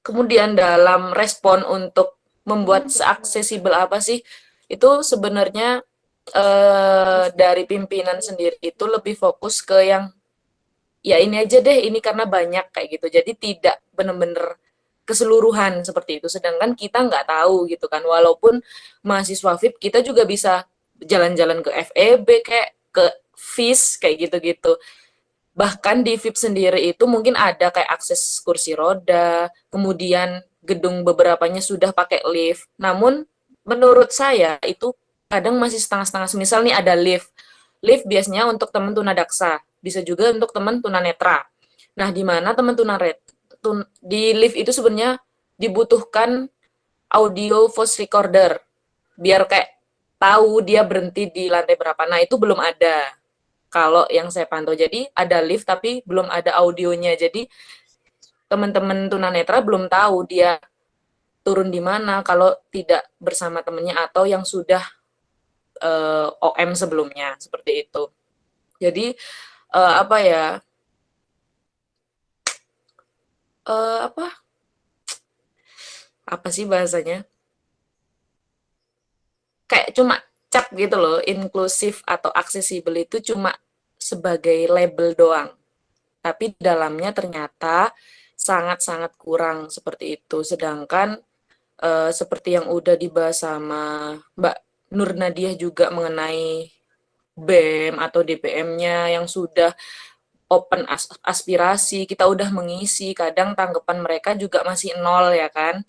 Kemudian dalam respon untuk membuat seaksesibel apa sih, itu sebenarnya dari pimpinan sendiri itu lebih fokus ke yang ya ini aja deh, ini karena banyak kayak gitu. Jadi tidak benar-benar keseluruhan seperti itu. Sedangkan kita nggak tahu gitu kan. Walaupun mahasiswa VIP kita juga bisa jalan-jalan ke FEB kayak ke FIS kayak gitu-gitu. Bahkan di VIP sendiri itu mungkin ada kayak akses kursi roda, kemudian gedung beberapanya sudah pakai lift. Namun menurut saya itu kadang masih setengah-setengah. Misal nih ada lift. Lift biasanya untuk teman tunadaksa, bisa juga untuk teman tunanetra. Nah, di mana teman di lift itu sebenarnya dibutuhkan audio voice recorder biar kayak tahu dia berhenti di lantai berapa. Nah, itu belum ada. Kalau yang saya pantau, jadi ada lift tapi belum ada audionya. Jadi teman-teman tunanetra belum tahu dia turun di mana kalau tidak bersama temennya atau yang sudah OM sebelumnya seperti itu. Jadi apa ya? Apa? Apa sih bahasanya? Kayak cuma cap gitu loh, inklusif atau aksesibel itu cuma sebagai label doang. Tapi dalamnya ternyata sangat-sangat kurang seperti itu. Sedangkan seperti yang udah dibahas sama Mbak Nur Nadiah juga mengenai BEM atau DPM-nya yang sudah open aspirasi, kita udah mengisi, kadang tanggapan mereka juga masih nol ya kan.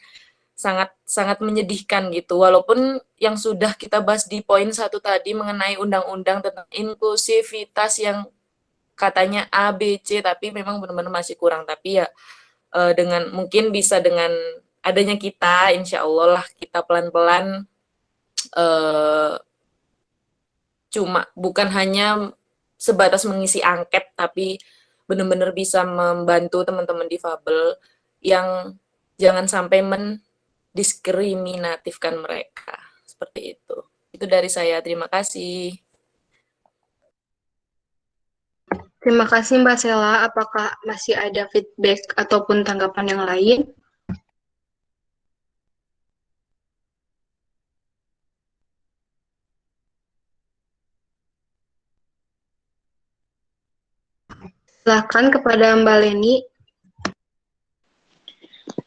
Sangat sangat menyedihkan gitu. Walaupun yang sudah kita bahas di poin 1 tadi mengenai undang-undang tentang inklusivitas yang katanya A, B, C, tapi memang benar-benar masih kurang. Tapi ya dengan mungkin bisa dengan adanya kita, insya Allah lah kita pelan-pelan cuma bukan hanya sebatas mengisi angket, tapi benar-benar bisa membantu teman-teman difabel yang jangan sampai mendiskriminatifkan mereka. Seperti itu. Itu dari saya. Terima kasih. Terima kasih Mbak Sela. Apakah masih ada feedback ataupun tanggapan yang lain? Silakan kepada Mbak Leni.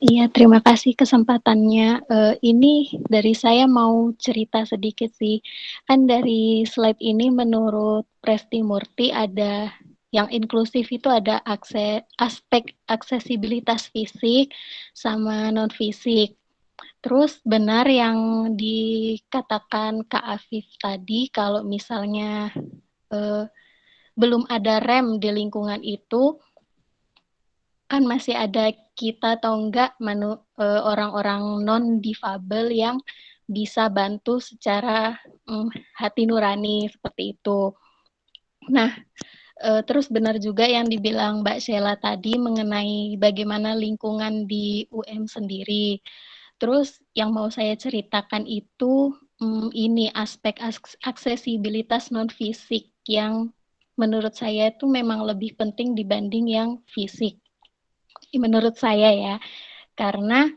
Iya, terima kasih kesempatannya. Ini dari saya mau cerita sedikit sih. Kan dari slide ini menurut Presti Murti ada yang inklusif itu ada aspek aksesibilitas fisik sama non fisik. Terus benar yang dikatakan Kak Afif tadi kalau misalnya belum ada rem di lingkungan itu, kan masih ada kita atau enggak orang-orang non difabel yang bisa bantu secara hati nurani seperti itu. Nah, terus benar juga yang dibilang Mbak Sheila tadi mengenai bagaimana lingkungan di UM sendiri. Terus yang mau saya ceritakan itu ini aspek aksesibilitas non fisik yang menurut saya itu memang lebih penting dibanding yang fisik. Menurut saya ya, karena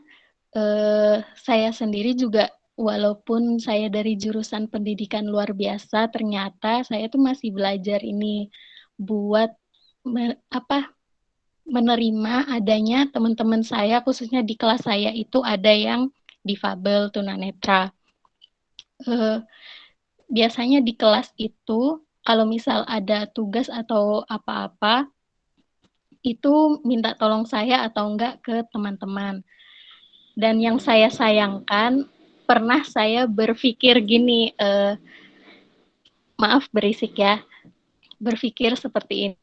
saya sendiri juga walaupun saya dari jurusan pendidikan luar biasa, ternyata saya tuh masih belajar ini buat menerima adanya teman-teman saya, khususnya di kelas saya itu ada yang difabel tunanetra. Biasanya di kelas itu kalau misal ada tugas atau apa-apa, itu minta tolong saya atau enggak ke teman-teman. Dan yang saya sayangkan, pernah saya berpikir gini, maaf berisik ya, berpikir seperti ini.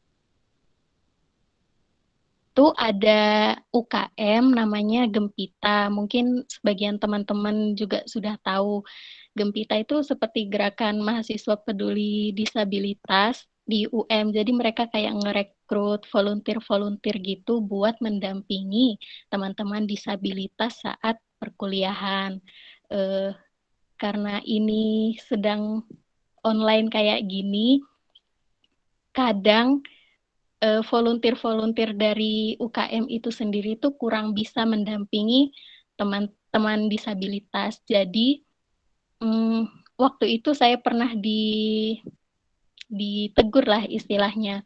Itu ada UKM namanya Gempita. Mungkin sebagian teman-teman juga sudah tahu. Gempita itu seperti gerakan mahasiswa peduli disabilitas di UM. Jadi mereka kayak ngerekrut volunteer-volunteer gitu buat mendampingi teman-teman disabilitas saat perkuliahan. Karena ini sedang online kayak gini, kadang volunteer-volunteer dari UKM itu sendiri itu kurang bisa mendampingi teman-teman disabilitas. Jadi waktu itu saya pernah ditegur lah istilahnya.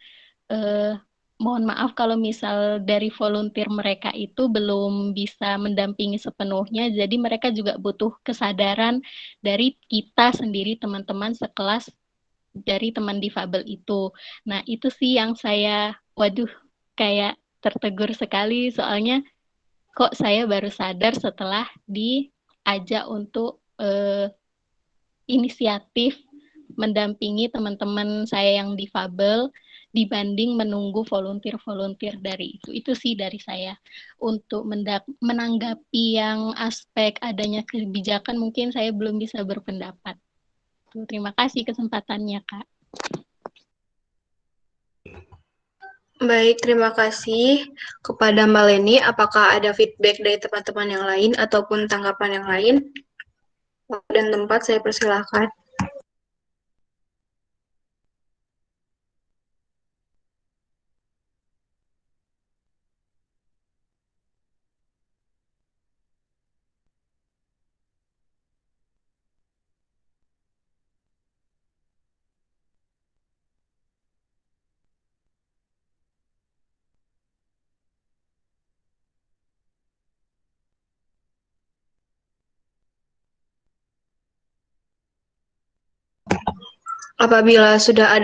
Mohon maaf kalau misal dari volunteer mereka itu belum bisa mendampingi sepenuhnya, jadi mereka juga butuh kesadaran dari kita sendiri, teman-teman sekelas dari teman difabel itu. Nah, itu sih yang saya, kayak tertegur sekali, soalnya kok saya baru sadar setelah diajak untuk inisiatif mendampingi teman-teman saya yang difabel dibanding menunggu volunteer-volunteer dari itu. Itu sih dari saya. Untuk menanggapi yang aspek adanya kebijakan, mungkin saya belum bisa berpendapat. Terima kasih kesempatannya, Kak. Baik, terima kasih kepada Mbak Leni. Apakah ada feedback dari teman-teman yang lain ataupun tanggapan yang lain? Waktu dan tempat saya persilahkan. Apabila sudah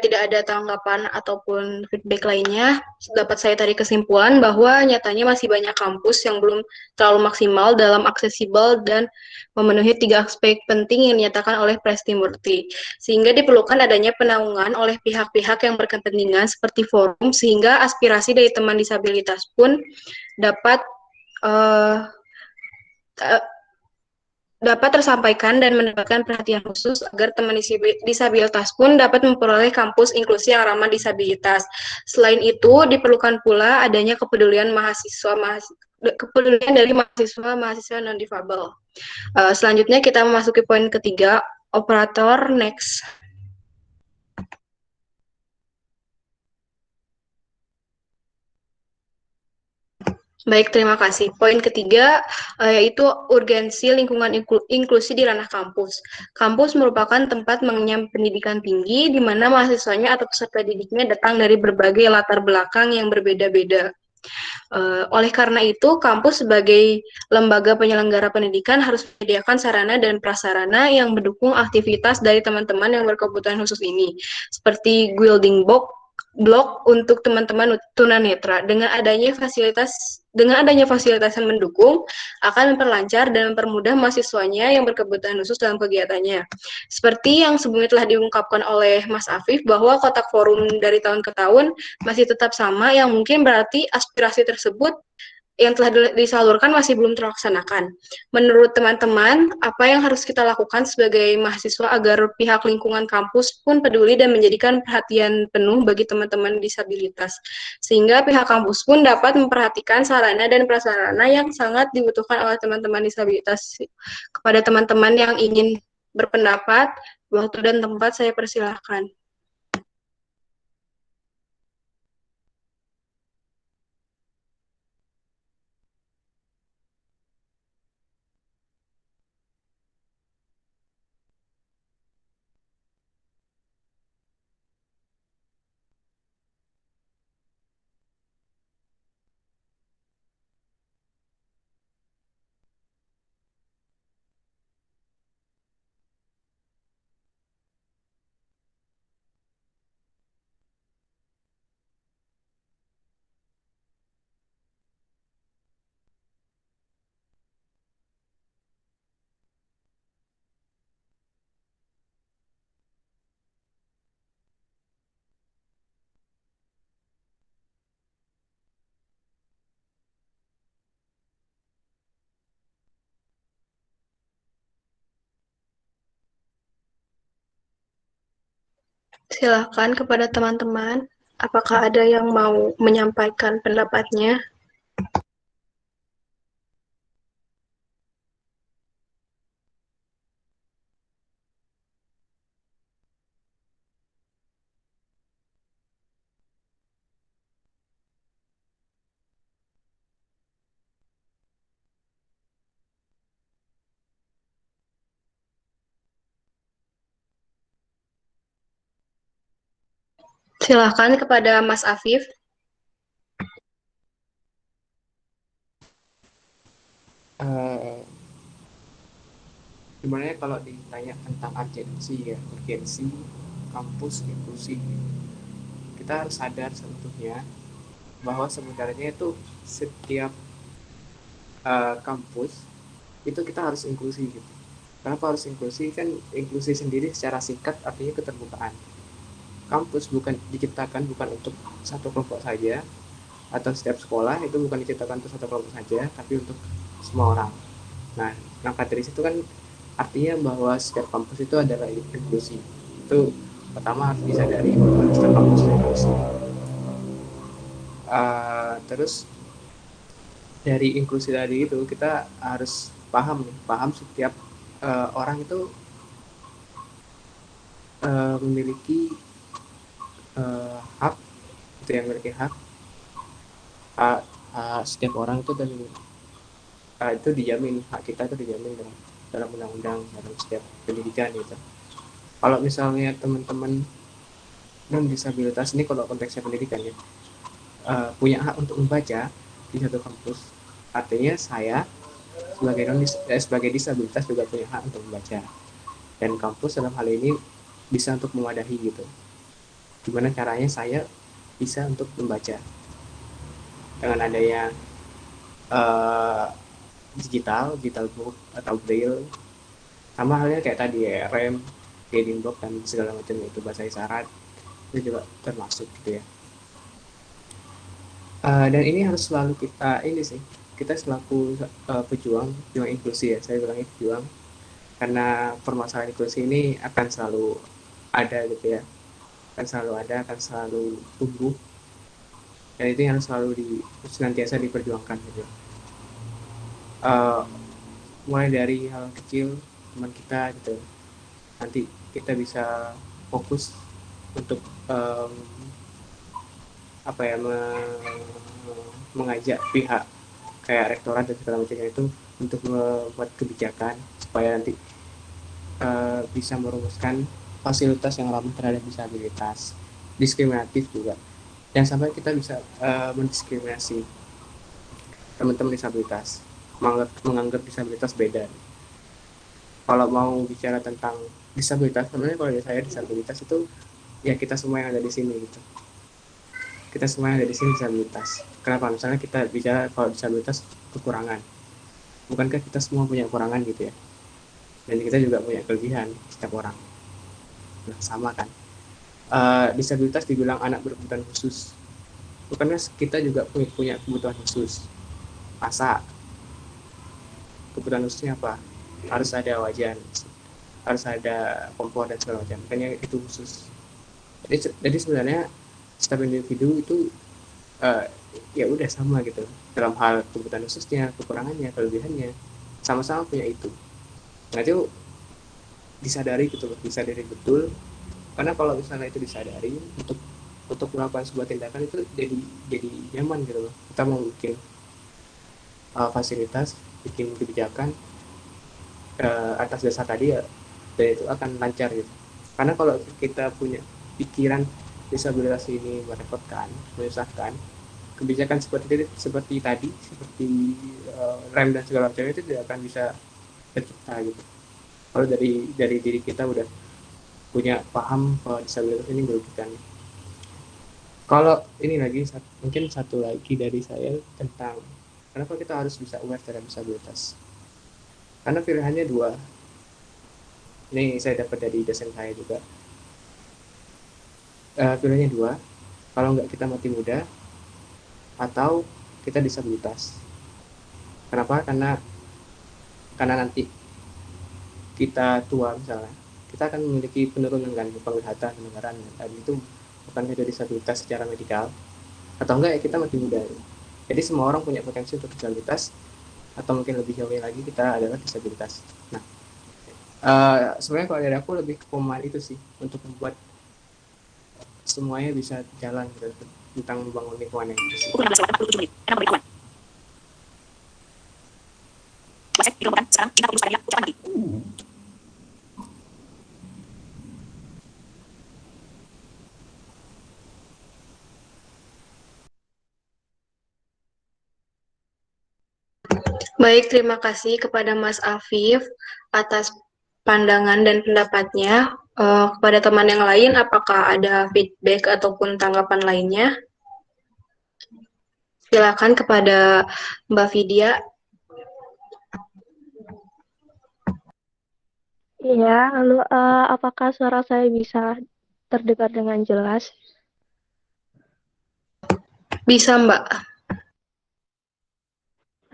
tidak ada tanggapan ataupun feedback lainnya, dapat saya tarik kesimpulan bahwa nyatanya masih banyak kampus yang belum terlalu maksimal dalam aksesibel dan memenuhi 3 aspek penting yang dinyatakan oleh Presti Murti. Sehingga diperlukan adanya penaungan oleh pihak-pihak yang berkepentingan seperti forum, sehingga aspirasi dari teman disabilitas pun dapat tersampaikan dan mendapatkan perhatian khusus agar teman disabilitas pun dapat memperoleh kampus inklusi yang ramah disabilitas. Selain itu, diperlukan pula adanya kepedulian dari mahasiswa non-difabel. Selanjutnya kita memasuki poin ketiga, operator next. Baik, terima kasih. Poin ketiga yaitu urgensi lingkungan inklusi di ranah kampus. Kampus merupakan tempat mengenyam pendidikan tinggi di mana mahasiswanya atau peserta didiknya datang dari berbagai latar belakang yang berbeda-beda. Oleh karena itu, kampus sebagai lembaga penyelenggara pendidikan harus menyediakan sarana dan prasarana yang mendukung aktivitas dari teman-teman yang berkebutuhan khusus ini, seperti building block untuk teman-teman tunanetra. Dengan adanya fasilitas Dengan adanya fasilitas yang mendukung, akan memperlancar dan mempermudah mahasiswanya yang berkebutuhan khusus dalam kegiatannya. Seperti yang sebelumnya telah diungkapkan oleh Mas Afif, bahwa kotak forum dari tahun ke tahun masih tetap sama, yang mungkin berarti aspirasi tersebut yang telah disalurkan masih belum terlaksanakan. Menurut teman-teman, apa yang harus kita lakukan sebagai mahasiswa agar pihak lingkungan kampus pun peduli dan menjadikan perhatian penuh bagi teman-teman disabilitas, sehingga pihak kampus pun dapat memperhatikan sarana dan prasarana yang sangat dibutuhkan oleh teman-teman disabilitas. Kepada teman-teman yang ingin berpendapat, waktu dan tempat saya persilahkan. Silakan kepada teman-teman, apakah ada yang mau menyampaikan pendapatnya? Silakan kepada Mas Afif. Sebenarnya kalau ditanya tentang urgensi kampus inklusi, kita harus sadar seutuhnya bahwa sebenarnya itu setiap kampus itu kita harus inklusi gitu. Kenapa harus inklusi? Kan inklusi sendiri secara singkat artinya keterbukaan. Kampus bukan diciptakan bukan untuk satu kelompok saja, atau setiap sekolah itu bukan diciptakan untuk satu kelompok saja, tapi untuk semua orang. Nah, maka dari situ kan artinya bahwa setiap kampus itu adalah inklusi. Itu pertama harus disadari bahwa setiap kampus itu inklusi. Terus dari inklusi tadi itu kita harus paham setiap orang itu memiliki hak, itu yang memiliki hak. Setiap orang itu dan itu dijamin, hak kita itu dijamin dalam undang-undang, dalam setiap pendidikan gitu. Kalau misalnya teman-teman non disabilitas ini, kalau konteksnya pendidikan ya, punya hak untuk membaca di satu kampus, artinya saya sebagai disabilitas juga punya hak untuk membaca, dan kampus dalam hal ini bisa untuk mewadahi gitu. Gimana caranya saya bisa untuk membaca dengan adanya digital book atau braille, sama halnya kayak tadi ya, rem, guiding block dan segala macam itu, bahasa isyarat itu juga termasuk gitu ya. Dan ini harus selalu kita selaku pejuang inklusi ya, saya bilangnya pejuang, karena permasalahan inklusi ini akan selalu ada gitu ya, akan selalu tumbuh, dan itu yang selalu senantiasa diperjuangkan gitu. Mulai dari hal kecil teman kita gitu, nanti kita bisa fokus untuk mengajak pihak kayak rektorat dan segala macamnya itu untuk membuat kebijakan supaya nanti bisa merumuskan fasilitas yang ramah terhadap disabilitas, diskriminatif juga, dan sampai kita bisa mendiskriminasi teman-teman disabilitas, menganggap disabilitas beda. Kalau mau bicara tentang disabilitas, sebenarnya kalau saya disabilitas itu ya kita semua yang ada di sini gitu. kita semua yang ada di sini disabilitas. Kenapa? Misalnya kita bicara kalau disabilitas kekurangan, bukankah kita semua punya kekurangan gitu ya? Dan kita juga punya kelebihan setiap orang. Nah, sama kan? Disabilitas dibilang anak berkebutuhan khusus, bukankah kita juga punya kebutuhan khusus? Masa kebutuhan khususnya apa? Harus ada wajan, harus ada kompor dan segala macam. Makanya itu khusus. Jadi sebenarnya setiap individu itu ya udah sama gitu dalam hal kebutuhan khususnya, kekurangannya, kelebihannya, sama-sama punya itu. Nah itu disadari gitu loh, disadari betul. Karena kalau misalnya itu disadari untuk melakukan sebuah tindakan itu jadi nyaman gitu loh. Kita mau bikin fasilitas, bikin kebijakan atas dasar tadi ya, dan itu akan lancar gitu. Karena kalau kita punya pikiran disabilitas ini merepotkan, menyusahkan, kebijakan seperti tadi, seperti rem dan segala macam itu tidak akan bisa tercipta gitu. Kalau dari diri kita udah punya paham bahwa disabilitas ini merugikan. Kalau ini lagi mungkin satu lagi dari saya tentang kenapa kita harus bisa aware terhadap disabilitas. Karena pilihannya dua. Ini saya dapat dari dosen saya juga. Pilihannya dua. Kalau nggak kita mati muda atau kita disabilitas. Kenapa? Karena nanti kita tua misalnya, kita akan memiliki penurunan kan penglihatan, pendengaran, dan itu bukan hanya disabilitas secara medikal, atau enggak ya kita mati muda. Jadi semua orang punya potensi untuk disabilitas, atau mungkin lebih jauh lagi kita adalah disabilitas. Nah, sebenarnya kalau dari aku lebih ke pemahaman itu sih, untuk membuat semuanya bisa jalan gitu, tentang membangun lingkungan yang bersih. Pukul 16.47 menit. Era memberi dukungan. Wasit digelombangkan sekarang Cinta Tulus Padalia, ucapan bagi. Baik, terima kasih kepada Mas Afif atas pandangan dan pendapatnya. Kepada teman yang lain, apakah ada feedback ataupun tanggapan lainnya? Silakan kepada Mbak Vidya. Iya, lalu apakah suara saya bisa terdengar dengan jelas? Bisa, Mbak.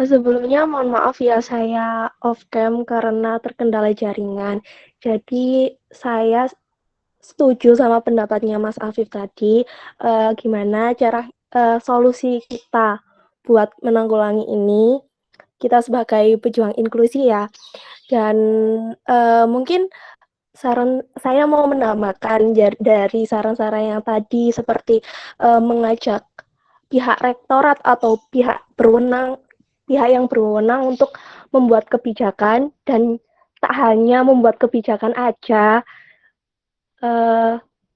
Sebelumnya mohon maaf ya, saya off cam karena terkendala jaringan. Jadi saya setuju sama pendapatnya Mas Afif tadi, gimana cara solusi kita buat menanggulangi ini, kita sebagai pejuang inklusi ya. Dan mungkin saya mau menambahkan dari saran-saran yang tadi seperti mengajak pihak rektorat atau pihak yang berwenang untuk membuat kebijakan, dan tak hanya membuat kebijakan aja,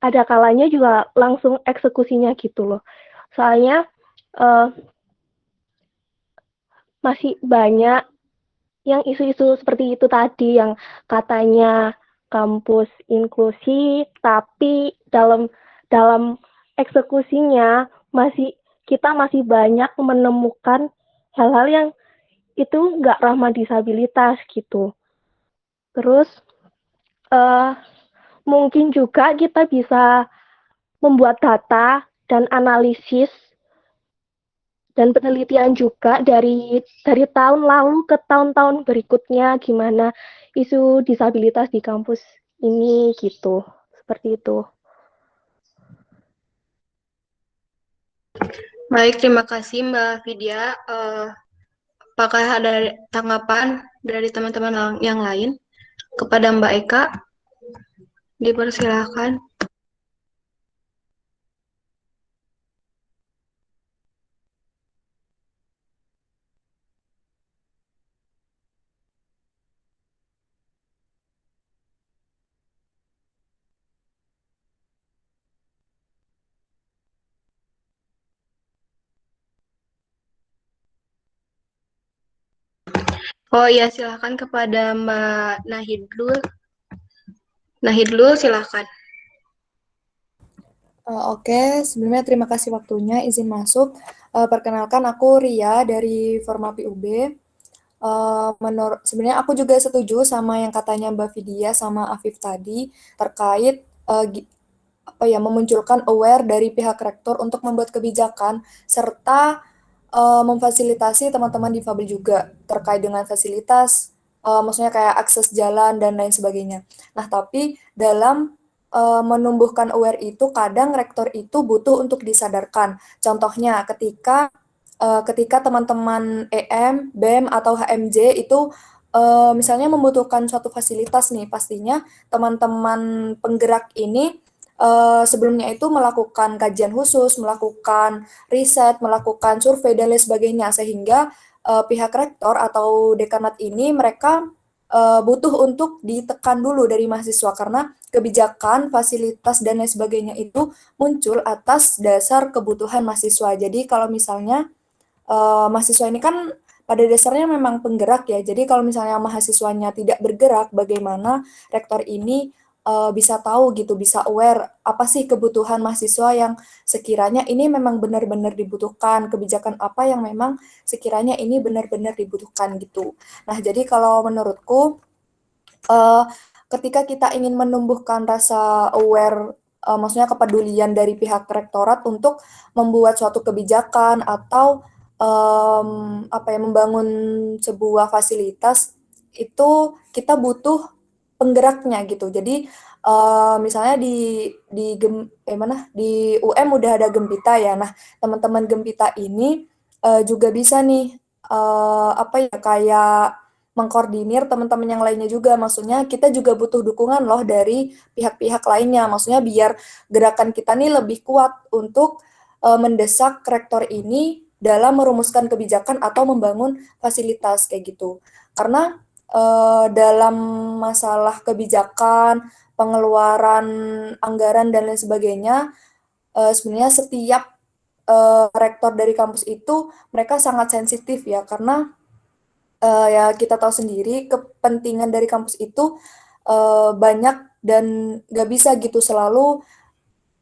ada kalanya juga langsung eksekusinya gitu loh. Soalnya masih banyak yang isu-isu seperti itu tadi yang katanya kampus inklusi, tapi dalam eksekusinya kita masih banyak menemukan hal-hal yang itu nggak ramah disabilitas gitu. Terus mungkin juga kita bisa membuat data dan analisis dan penelitian juga dari tahun lalu ke tahun-tahun berikutnya gimana isu disabilitas di kampus ini gitu. Seperti itu. Baik, terima kasih Mbak Vidya. Apakah ada tanggapan dari teman-teman yang lain? Kepada Mbak Eka, dipersilakan. Oh iya, silakan kepada Mbak Nahidlul. Nahidlul, silakan. Oke, sebelumnya terima kasih waktunya, izin masuk. Perkenalkan aku Ria dari Formapi UB. Sebenarnya aku juga setuju sama yang katanya Mbak Vidya sama Afif tadi terkait memunculkan aware dari pihak rektor untuk membuat kebijakan serta memfasilitasi teman-teman difabel juga terkait dengan fasilitas, maksudnya kayak akses jalan dan lain sebagainya. Nah, tapi dalam menumbuhkan aware itu kadang rektor itu butuh untuk disadarkan. Contohnya ketika teman-teman EM, BEM atau HMJ itu misalnya membutuhkan suatu fasilitas nih, pastinya teman-teman penggerak ini sebelumnya itu melakukan kajian khusus, melakukan riset, melakukan survei dan lain sebagainya sehingga pihak rektor atau dekanat ini mereka butuh untuk ditekan dulu dari mahasiswa karena kebijakan, fasilitas dan lain sebagainya itu muncul atas dasar kebutuhan mahasiswa. Jadi kalau misalnya mahasiswa ini kan pada dasarnya memang penggerak ya. Jadi kalau misalnya mahasiswanya tidak bergerak, bagaimana rektor ini bisa tahu gitu, bisa aware apa sih kebutuhan mahasiswa yang sekiranya ini memang benar-benar dibutuhkan, kebijakan apa yang memang sekiranya ini benar-benar dibutuhkan gitu. Nah, jadi kalau menurutku ketika kita ingin menumbuhkan rasa aware, maksudnya kepedulian dari pihak rektorat untuk membuat suatu kebijakan atau membangun sebuah fasilitas itu kita butuh penggeraknya gitu. Jadi misalnya di UM udah ada Gempita ya. Nah, teman-teman Gempita ini juga bisa nih kayak mengkoordinir teman-teman yang lainnya juga. Maksudnya kita juga butuh dukungan loh dari pihak-pihak lainnya. Maksudnya biar gerakan kita nih lebih kuat untuk mendesak rektor ini dalam merumuskan kebijakan atau membangun fasilitas kayak gitu. Karena dalam masalah kebijakan, pengeluaran anggaran dan lain sebagainya, sebenarnya setiap rektor dari kampus itu mereka sangat sensitif ya karena ya kita tahu sendiri kepentingan dari kampus itu banyak dan nggak bisa gitu selalu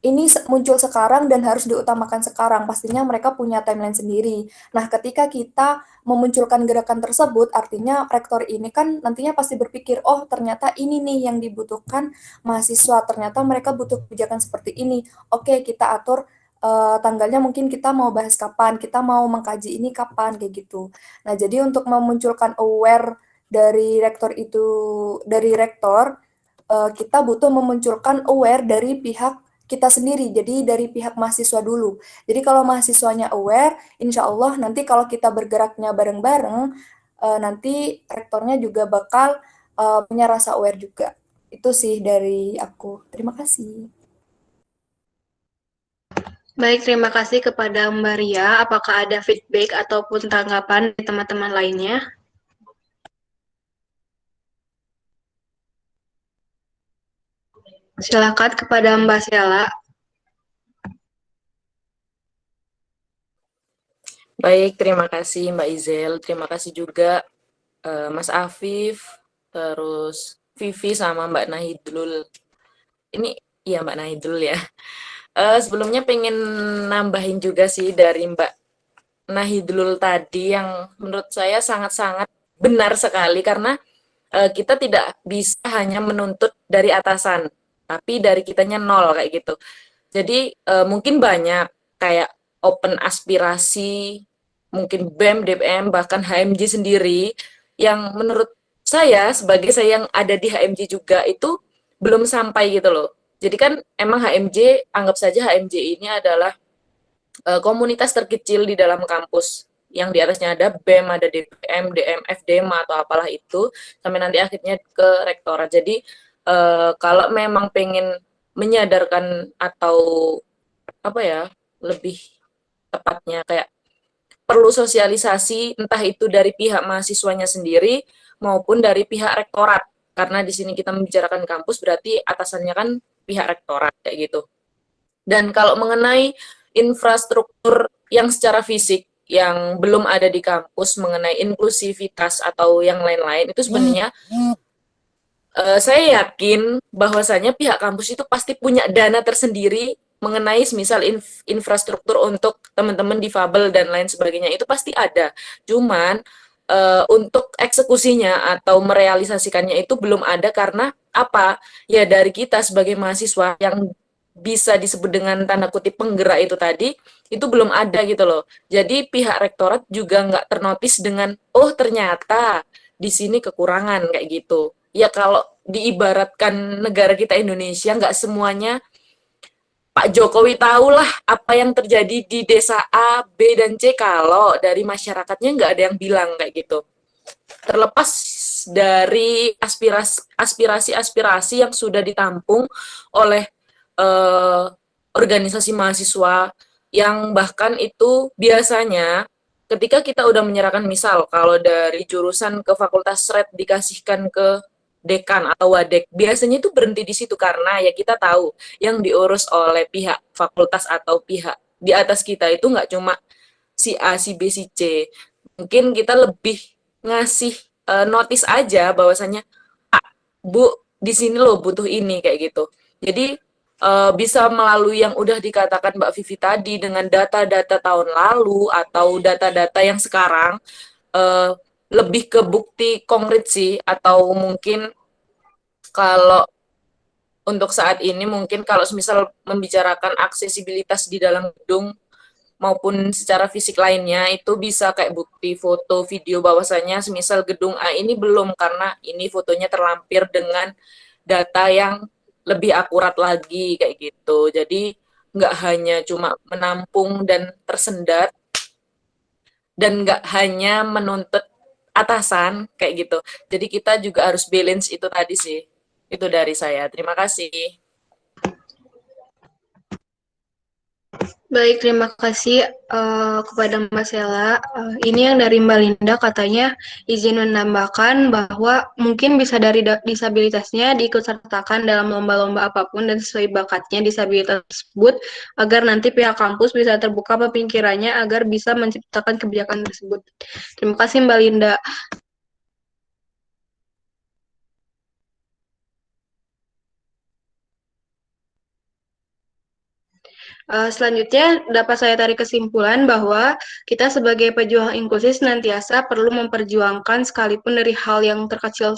ini muncul sekarang dan harus diutamakan sekarang. Pastinya mereka punya timeline sendiri. Nah, ketika kita memunculkan gerakan tersebut, artinya rektor ini kan nantinya pasti berpikir, oh ternyata ini nih yang dibutuhkan mahasiswa, ternyata mereka butuh kebijakan seperti ini. Oke, kita atur tanggalnya mungkin kita mau bahas kapan, kita mau mengkaji ini kapan, kayak gitu. Nah, jadi untuk memunculkan aware dari rektor kita butuh memunculkan aware dari pihak kita sendiri, jadi dari pihak mahasiswa dulu. Jadi kalau mahasiswanya aware, insya Allah nanti kalau kita bergeraknya bareng-bareng, nanti rektornya juga bakal punya rasa aware juga. Itu sih dari aku. Terima kasih. Baik, terima kasih kepada Mbak Ria. Apakah ada feedback ataupun tanggapan dari teman-teman lainnya? Silakan kepada Mbak Sela. Baik, terima kasih Mbak Izel, terima kasih juga Mas Afif, terus Vivi sama Mbak Nahidlul. Ini ya Mbak Nahidlul ya. Sebelumnya pengen nambahin juga sih dari Mbak Nahidlul tadi yang menurut saya sangat-sangat benar sekali karena kita tidak bisa hanya menuntut dari atasan, tapi dari kitanya nol kayak gitu. Jadi mungkin banyak kayak open aspirasi, mungkin BEM, DPM, bahkan HMJ sendiri yang menurut saya sebagai saya yang ada di HMJ juga itu belum sampai gitu loh. Jadi kan emang HMJ, anggap saja HMJ ini adalah komunitas terkecil di dalam kampus yang di atasnya ada BEM, ada DPM, DM, FDM atau apalah itu sampai nanti akhirnya ke rektorat. Jadi kalau memang pengen menyadarkan atau lebih tepatnya kayak perlu sosialisasi entah itu dari pihak mahasiswanya sendiri maupun dari pihak rektorat karena di sini kita membicarakan kampus berarti atasannya kan pihak rektorat kayak gitu. Dan kalau mengenai infrastruktur yang secara fisik yang belum ada di kampus mengenai inklusivitas atau yang lain-lain itu sebenarnya saya yakin bahwasanya pihak kampus itu pasti punya dana tersendiri mengenai misal infrastruktur untuk teman-teman difabel dan lain sebagainya itu pasti ada. Cuman untuk eksekusinya atau merealisasikannya itu belum ada karena apa? Ya dari kita sebagai mahasiswa yang bisa disebut dengan tanda kutip penggerak itu tadi, itu belum ada gitu loh. Jadi pihak rektorat juga nggak ternotis dengan, oh ternyata di sini kekurangan kayak gitu. Ya kalau diibaratkan negara kita Indonesia, nggak semuanya Pak Jokowi tahulah apa yang terjadi di desa A, B, dan C kalau dari masyarakatnya nggak ada yang bilang kayak gitu. Terlepas dari aspirasi-aspirasi yang sudah ditampung oleh organisasi mahasiswa yang bahkan itu biasanya ketika kita udah menyerahkan misal kalau dari jurusan ke fakultas SRED dikasihkan ke dekan atau wadek, biasanya itu berhenti di situ karena ya kita tahu yang diurus oleh pihak fakultas atau pihak di atas kita itu nggak cuma si A, si B, si C. Mungkin kita lebih ngasih notice aja bahwasanya Pak, Bu, di sini loh butuh ini kayak gitu. Jadi bisa melalui yang udah dikatakan Mbak Vivi tadi dengan data-data tahun lalu atau data-data yang sekarang lebih ke bukti konkret sih atau mungkin kalau untuk saat ini mungkin kalau misal membicarakan aksesibilitas di dalam gedung maupun secara fisik lainnya itu bisa kayak bukti foto video bahwasanya semisal gedung A ini belum karena ini fotonya terlampir dengan data yang lebih akurat lagi kayak gitu. Jadi nggak hanya cuma menampung dan tersendat dan nggak hanya menuntut atasan kayak gitu. Jadi kita juga harus balance itu tadi sih. Itu dari saya. Terima kasih. Baik, terima kasih kepada Mbak Sela. Ini yang dari Mbak Linda katanya izin menambahkan bahwa mungkin bisa dari disabilitasnya diikutsertakan dalam lomba-lomba apapun dan sesuai bakatnya disabilitas tersebut agar nanti pihak kampus bisa terbuka pemikirannya agar bisa menciptakan kebijakan tersebut. Terima kasih Mbak Linda. Selanjutnya dapat saya tarik kesimpulan bahwa kita sebagai pejuang inklusi senantiasa perlu memperjuangkan sekalipun dari hal yang terkecil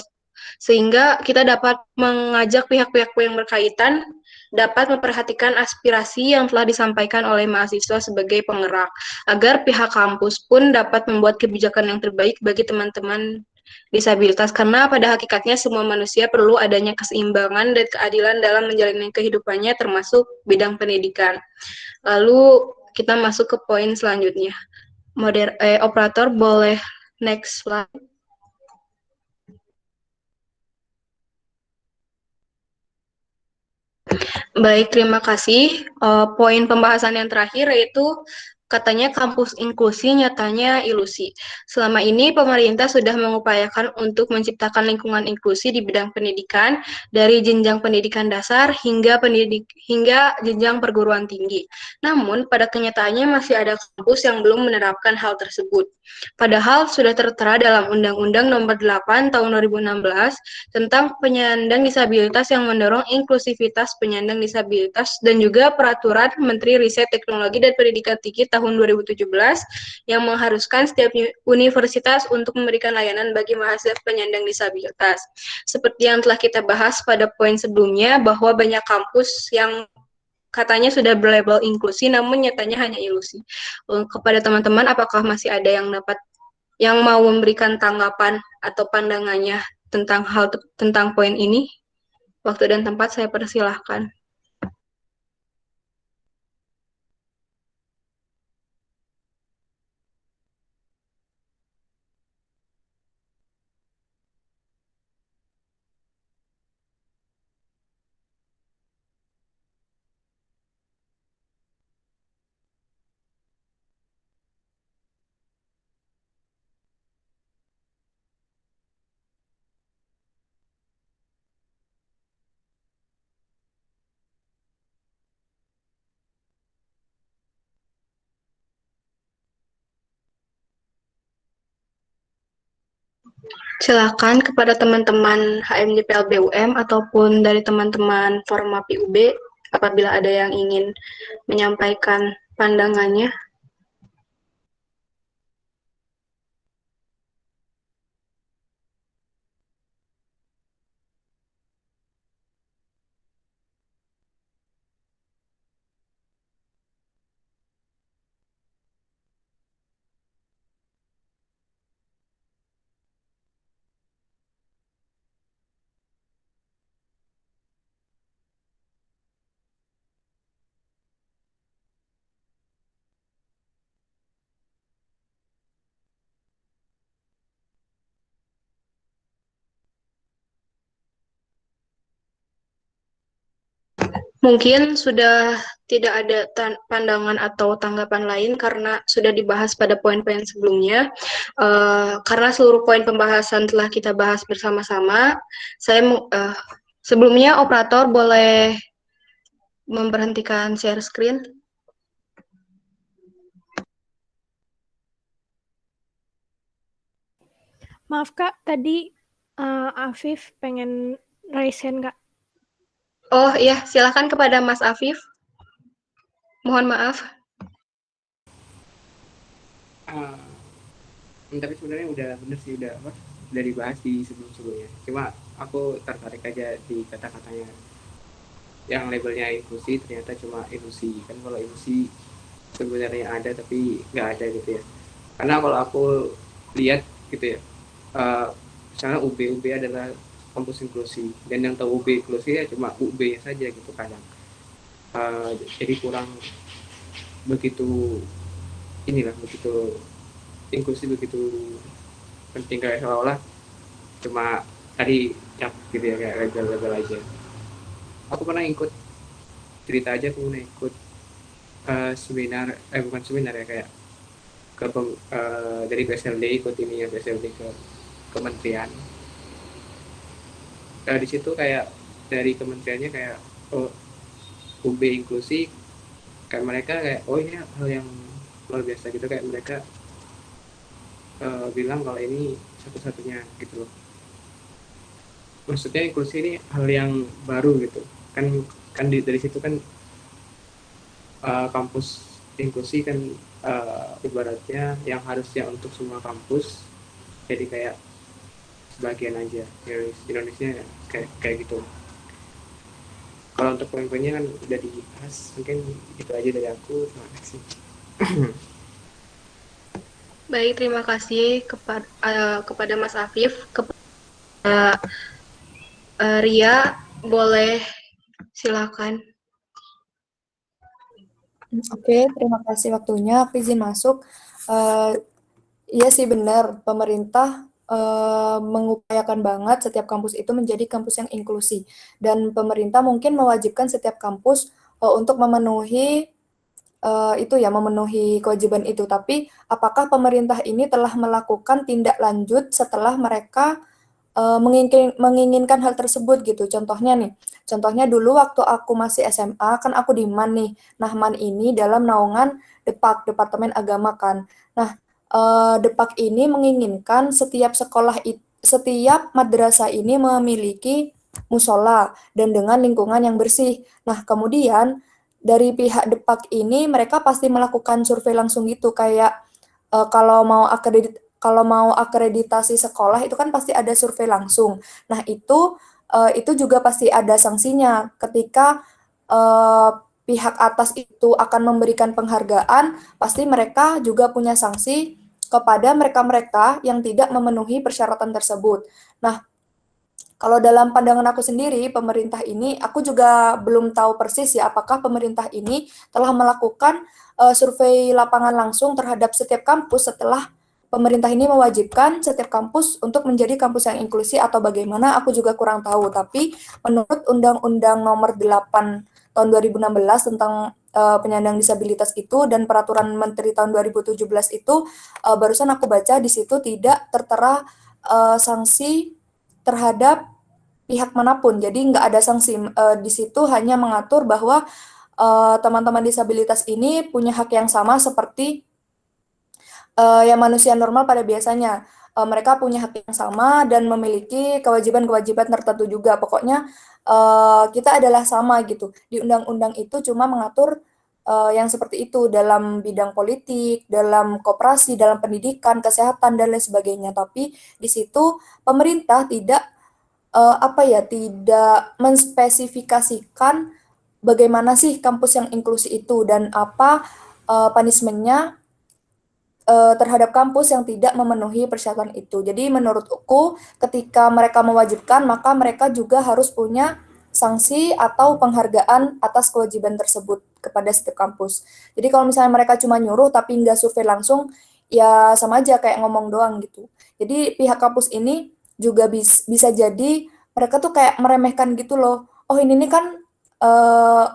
sehingga kita dapat mengajak pihak-pihak yang berkaitan dapat memperhatikan aspirasi yang telah disampaikan oleh mahasiswa sebagai penggerak agar pihak kampus pun dapat membuat kebijakan yang terbaik bagi teman-teman disabilitas karena pada hakikatnya semua manusia perlu adanya keseimbangan dan keadilan dalam menjalani kehidupannya termasuk bidang pendidikan. Lalu kita masuk ke poin selanjutnya. Operator boleh next slide. Baik, terima kasih. Poin pembahasan yang terakhir yaitu katanya kampus inklusi nyatanya ilusi. Selama ini pemerintah sudah mengupayakan untuk menciptakan lingkungan inklusi di bidang pendidikan dari jenjang pendidikan dasar hingga jenjang perguruan tinggi. Namun pada kenyataannya masih ada kampus yang belum menerapkan hal tersebut. Padahal sudah tertera dalam Undang-Undang Nomor 8 Tahun 2016 tentang penyandang disabilitas yang mendorong inklusivitas penyandang disabilitas dan juga Peraturan Menteri Riset Teknologi dan Pendidikan Tinggi tahun 2017 yang mengharuskan setiap universitas untuk memberikan layanan bagi mahasiswa penyandang disabilitas. Seperti yang telah kita bahas pada poin sebelumnya bahwa banyak kampus yang katanya sudah berlabel inklusi namun nyatanya hanya ilusi. Kepada teman-teman apakah masih ada yang mau memberikan tanggapan atau pandangannya tentang poin ini? Waktu dan tempat saya persilahkan. Silakan kepada teman-teman HMJPL BUM ataupun dari teman-teman Formapi UB apabila ada yang ingin menyampaikan pandangannya. Mungkin sudah tidak ada pandangan atau tanggapan lain karena sudah dibahas pada poin-poin sebelumnya. Karena seluruh poin pembahasan telah kita bahas bersama-sama, sebelumnya operator boleh memberhentikan share screen. Maaf Kak, tadi Afif pengen raise hand Kak. Oh iya, silakan kepada Mas Afif. Mohon maaf. Tapi sebenarnya udah bener sih, udah dibahas di sebelum-sebelumnya. Cuma aku tertarik aja di kata-katanya yang labelnya inklusi, ternyata cuma ilusi. Kan kalau ilusi sebenarnya ada tapi nggak ada gitu ya. Karena kalau aku lihat gitu ya, misalnya UB adalah kampus inklusi, dan yang tahu UB inklusi ya cuma UB saja gitu kadang. Jadi kurang begitu inklusi begitu penting, kayak seolah-olah cuma tadi cap gitu ya, kayak label aja. Aku pernah ikut cerita aja, aku pernah ikut seminar, bukan seminar ya, kayak dari PSLD, ikut ini ya, PSLD ke kementerian. Di situ kayak dari kementeriannya kayak UB inklusi, kayak mereka kayak ini hal yang luar biasa gitu, kayak mereka bilang kalau ini satu-satunya gitu loh. Maksudnya inklusi ini hal yang baru gitu kan dari situ kan kampus inklusi kan ibaratnya yang harusnya untuk semua kampus jadi kayak sebagian aja Indonesia kayak gitu. Kalau untuk poin-poinnya kan udah dibahas, mungkin itu aja dari aku. Terima kasih. Baik, terima kasih kepada Mas Afif. Kepada Ria, boleh silakan. Oke, terima kasih waktunya. Aku izin masuk. Iya sih benar, pemerintah mengupayakan banget setiap kampus itu menjadi kampus yang inklusi. Dan pemerintah mungkin mewajibkan setiap kampus untuk memenuhi memenuhi kewajiban itu. Tapi apakah pemerintah ini telah melakukan tindak lanjut setelah mereka menginginkan hal tersebut gitu? Contohnya dulu waktu aku masih SMA kan aku di MAN nih. Nah, MAN ini dalam naungan Departemen Agama kan. Nah, Depak ini menginginkan setiap madrasah ini memiliki musola dan dengan lingkungan yang bersih. Nah, kemudian dari pihak Depak ini mereka pasti melakukan survei langsung gitu, kayak kalau mau akreditasi sekolah itu kan pasti ada survei langsung. Nah, itu juga pasti ada sanksinya ketika pihak atas itu akan memberikan penghargaan, pasti mereka juga punya sanksi kepada mereka-mereka yang tidak memenuhi persyaratan tersebut. Nah, kalau dalam pandangan aku sendiri, pemerintah ini, aku juga belum tahu persis ya, apakah pemerintah ini telah melakukan survei lapangan langsung terhadap setiap kampus setelah pemerintah ini mewajibkan setiap kampus untuk menjadi kampus yang inklusi atau bagaimana, aku juga kurang tahu. Tapi menurut Undang-Undang Nomor 8 tahun 2016 tentang penyandang disabilitas itu dan Peraturan Menteri tahun 2017 itu, barusan aku baca di situ tidak tertera sanksi terhadap pihak manapun. Jadi nggak ada sanksi di situ, hanya mengatur bahwa teman-teman disabilitas ini punya hak yang sama seperti yang manusia normal pada biasanya. mereka punya hak yang sama dan memiliki kewajiban-kewajiban tertentu juga. Pokoknya kita adalah sama gitu. Di undang-undang itu cuma mengatur yang seperti itu dalam bidang politik, dalam koperasi, dalam pendidikan, kesehatan dan lain sebagainya. Tapi di situ pemerintah tidak menspesifikasikan bagaimana sih kampus yang inklusi itu dan apa punishment-nya terhadap kampus yang tidak memenuhi persyaratan itu. Jadi menurutku ketika mereka mewajibkan, maka mereka juga harus punya sanksi atau penghargaan atas kewajiban tersebut kepada setiap kampus. Jadi kalau misalnya mereka cuma nyuruh tapi nggak survei langsung, ya sama aja kayak ngomong doang gitu. Jadi pihak kampus ini juga bisa jadi mereka tuh kayak meremehkan gitu loh. Oh ini nih kan,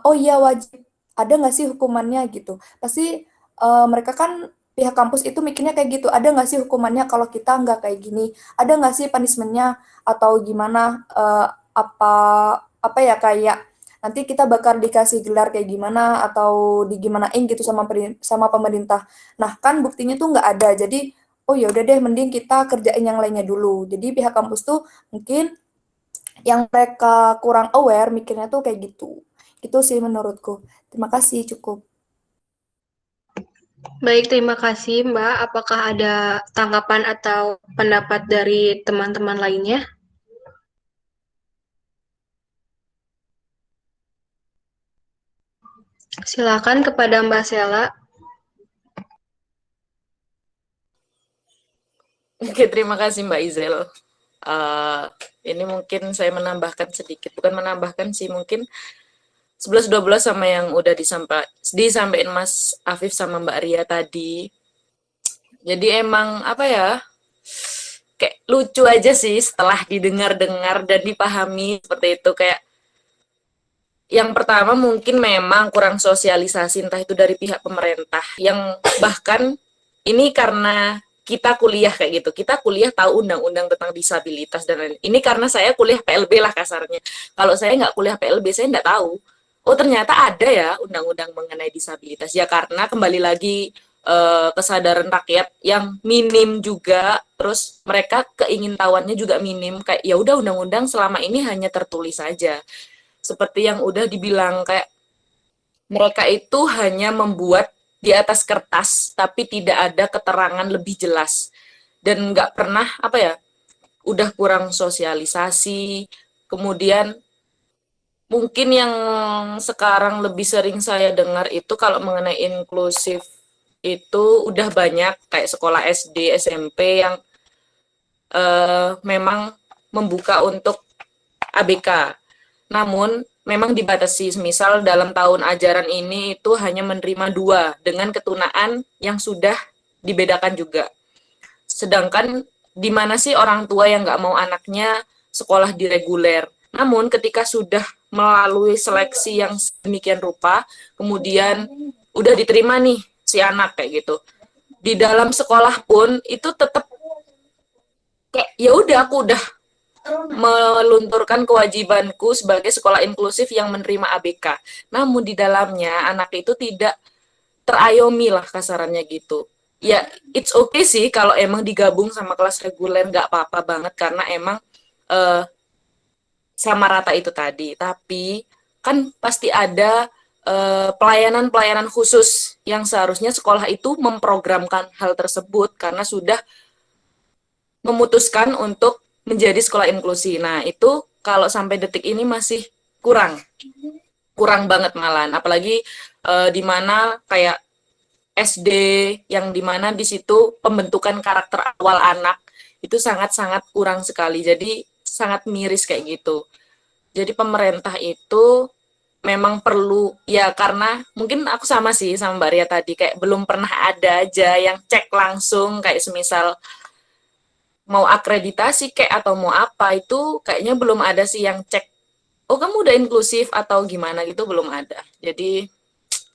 oh iya wajib, ada nggak sih hukumannya gitu. Pasti mereka kan pihak kampus itu mikirnya kayak gitu, ada nggak sih hukumannya kalau kita nggak kayak gini, ada nggak sih punishment-nya atau gimana, apa apa ya kayak nanti kita bakal dikasih gelar kayak gimana atau digimanain gitu sama pemerintah. Nah kan buktinya tuh nggak ada, jadi oh ya udah deh mending kita kerjain yang lainnya dulu. Jadi pihak kampus tuh mungkin yang mereka kurang aware mikirnya tuh kayak gitu. Itu sih menurutku. Terima kasih, cukup. Baik, terima kasih Mbak. Apakah ada tanggapan atau pendapat dari teman-teman lainnya? Silakan kepada Mbak Sela. Oke, terima kasih Mbak Izel. Ini mungkin saya menambahkan sedikit, bukan menambahkan sih, mungkin 11-12 sama yang udah disampaikan Mas Afif sama Mbak Ria tadi. Jadi emang apa ya, kayak lucu aja sih setelah didengar-dengar dan dipahami seperti itu. Kayak yang pertama mungkin memang kurang sosialisasi entah itu dari pihak pemerintah yang bahkan ini karena kita kuliah kayak gitu. Kita kuliah tahu undang-undang tentang disabilitas dan lain. Ini karena saya kuliah PLB lah kasarnya. Kalau saya nggak kuliah PLB, saya nggak tahu. Oh ternyata ada ya undang-undang mengenai disabilitas. Ya karena kembali lagi kesadaran rakyat yang minim juga. Terus mereka keingintahuannya juga minim. Kayak ya udah undang-undang selama ini hanya tertulis saja. Seperti yang udah dibilang kayak mereka itu hanya membuat di atas kertas tapi tidak ada keterangan lebih jelas dan nggak pernah apa ya udah kurang sosialisasi. Kemudian mungkin yang sekarang lebih sering saya dengar itu kalau mengenai inklusif itu udah banyak kayak sekolah SD SMP yang memang membuka untuk ABK. Namun memang dibatasi, misal dalam tahun ajaran ini itu hanya menerima 2 dengan ketunaan yang sudah dibedakan juga. Sedangkan di mana sih orang tua yang nggak mau anaknya sekolah di reguler. Namun ketika sudah melalui seleksi yang sedemikian rupa, kemudian udah diterima nih si anak kayak gitu. Di dalam sekolah pun itu tetap kayak ya udah aku udah melunturkan kewajibanku sebagai sekolah inklusif yang menerima ABK. Namun di dalamnya anak itu tidak terayomi lah kasarannya gitu. Ya, it's okay sih kalau emang digabung sama kelas reguler nggak apa-apa banget karena emang uh, sama rata itu tadi. Tapi kan pasti ada pelayanan-pelayanan khusus yang seharusnya sekolah itu memprogramkan hal tersebut karena sudah memutuskan untuk menjadi sekolah inklusi. Nah, itu kalau sampai detik ini masih kurang banget malahan. Apalagi di mana kayak SD yang di mana di situ pembentukan karakter awal anak itu sangat-sangat kurang sekali. Jadi sangat miris kayak gitu. Jadi pemerintah itu memang perlu ya karena mungkin aku sama sih sama Mbak Ria tadi kayak belum pernah ada aja yang cek langsung kayak semisal mau akreditasi kayak atau mau apa itu kayaknya belum ada sih yang cek oh kamu udah inklusif atau gimana gitu belum ada. Jadi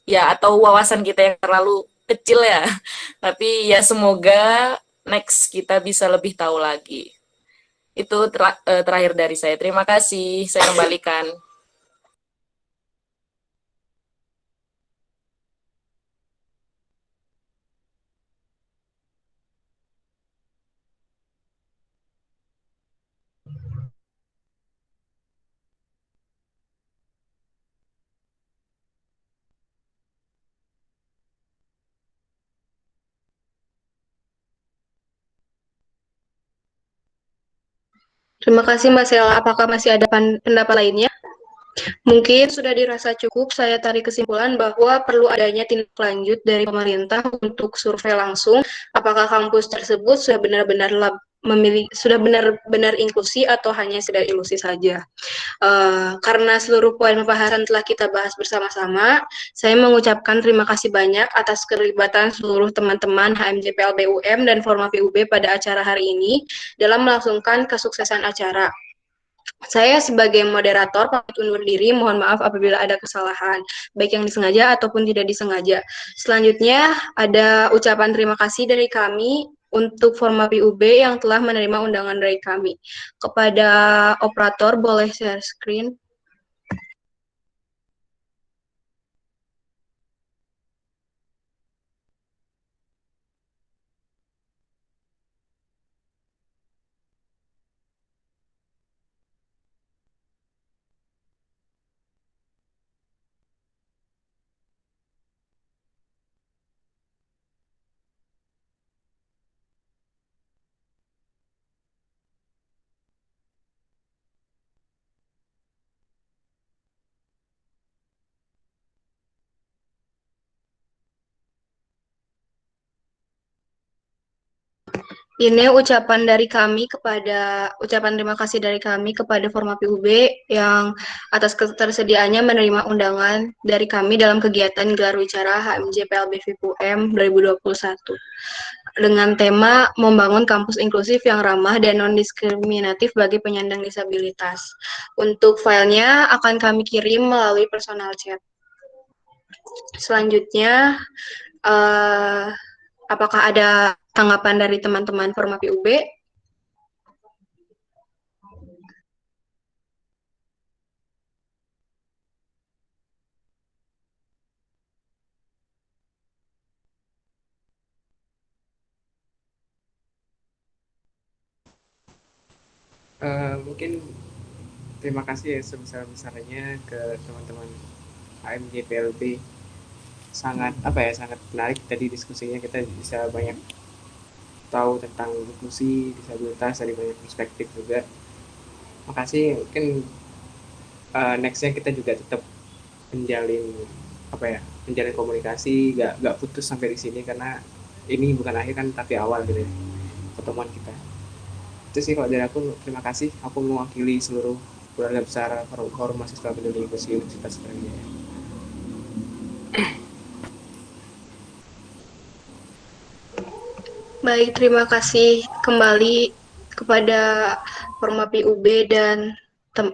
ya atau wawasan kita yang terlalu kecil ya. Tapi ya semoga next kita bisa lebih tahu lagi. Itu terakhir dari saya. Terima kasih. Saya kembalikan. Terima kasih Mbak Sela. Apakah masih ada pendapat lainnya? Mungkin sudah dirasa cukup, saya tarik kesimpulan bahwa perlu adanya tindak lanjut dari pemerintah untuk survei langsung apakah kampus tersebut sudah benar-benar sudah benar-benar inklusi atau hanya sekedar ilusi saja. Karena seluruh poin pembahasan telah kita bahas bersama-sama, saya mengucapkan terima kasih banyak atas keterlibatan seluruh teman-teman HMJ PLB UM dan Formapi UB pada acara hari ini dalam melangsungkan kesuksesan acara. Saya sebagai moderator pamit undur diri, mohon maaf apabila ada kesalahan, baik yang disengaja ataupun tidak disengaja. Selanjutnya ada ucapan terima kasih dari kami untuk Formapi UB yang telah menerima undangan dari kami. Kepada operator boleh share screen. Ini ucapan terima kasih dari kami kepada Formapi UB yang atas ketersediaannya menerima undangan dari kami dalam kegiatan gelar wicara HMJ PLB FIPUM 2021 dengan tema membangun kampus inklusif yang ramah dan non-diskriminatif bagi penyandang disabilitas. Untuk filenya akan kami kirim melalui personal chat. Selanjutnya, apakah ada tanggapan dari teman-teman Formapi UB? Mungkin terima kasih ya sebesar-besarnya ke teman-teman HMJ PLB. Sangat sangat menarik tadi diskusinya, kita bisa banyak tahu tentang inklusi disabilitas dari banyak perspektif juga. Makasih. Mungkin nextnya kita juga tetap menjalin menjalin komunikasi, gak putus sampai di sini karena ini bukan akhir kan tapi awal gitu ya pertemuan kita. Itu sih kalau dari aku. Terima kasih, aku mewakili seluruh keluarga besar Forum Mahasiswa Peduli Inklusi Universitas Brawijaya. Baik, terima kasih kembali kepada Formapi UB dan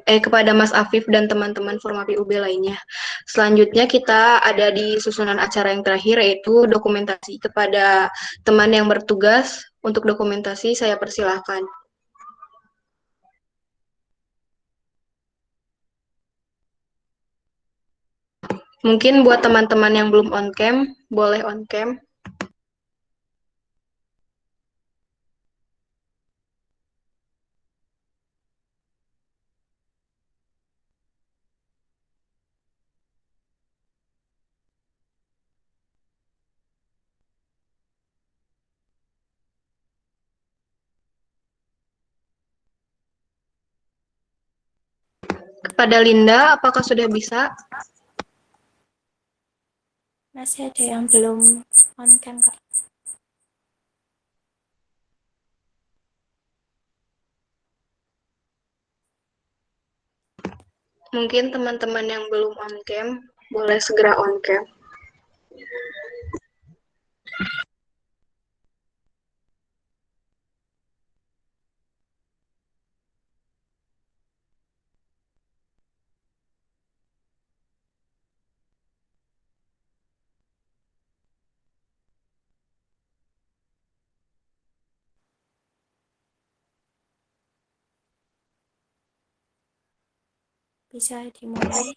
kepada Mas Afif dan teman-teman Formapi UB lainnya. Selanjutnya kita ada di susunan acara yang terakhir yaitu dokumentasi. Kepada teman yang bertugas untuk dokumentasi saya persilahkan. Mungkin buat teman-teman yang belum on cam, boleh on cam. Kepada Linda, apakah sudah bisa? Masih ada yang belum on cam, Kak. Mungkin teman-teman yang belum on cam, boleh segera on cam. Bisa dimulai.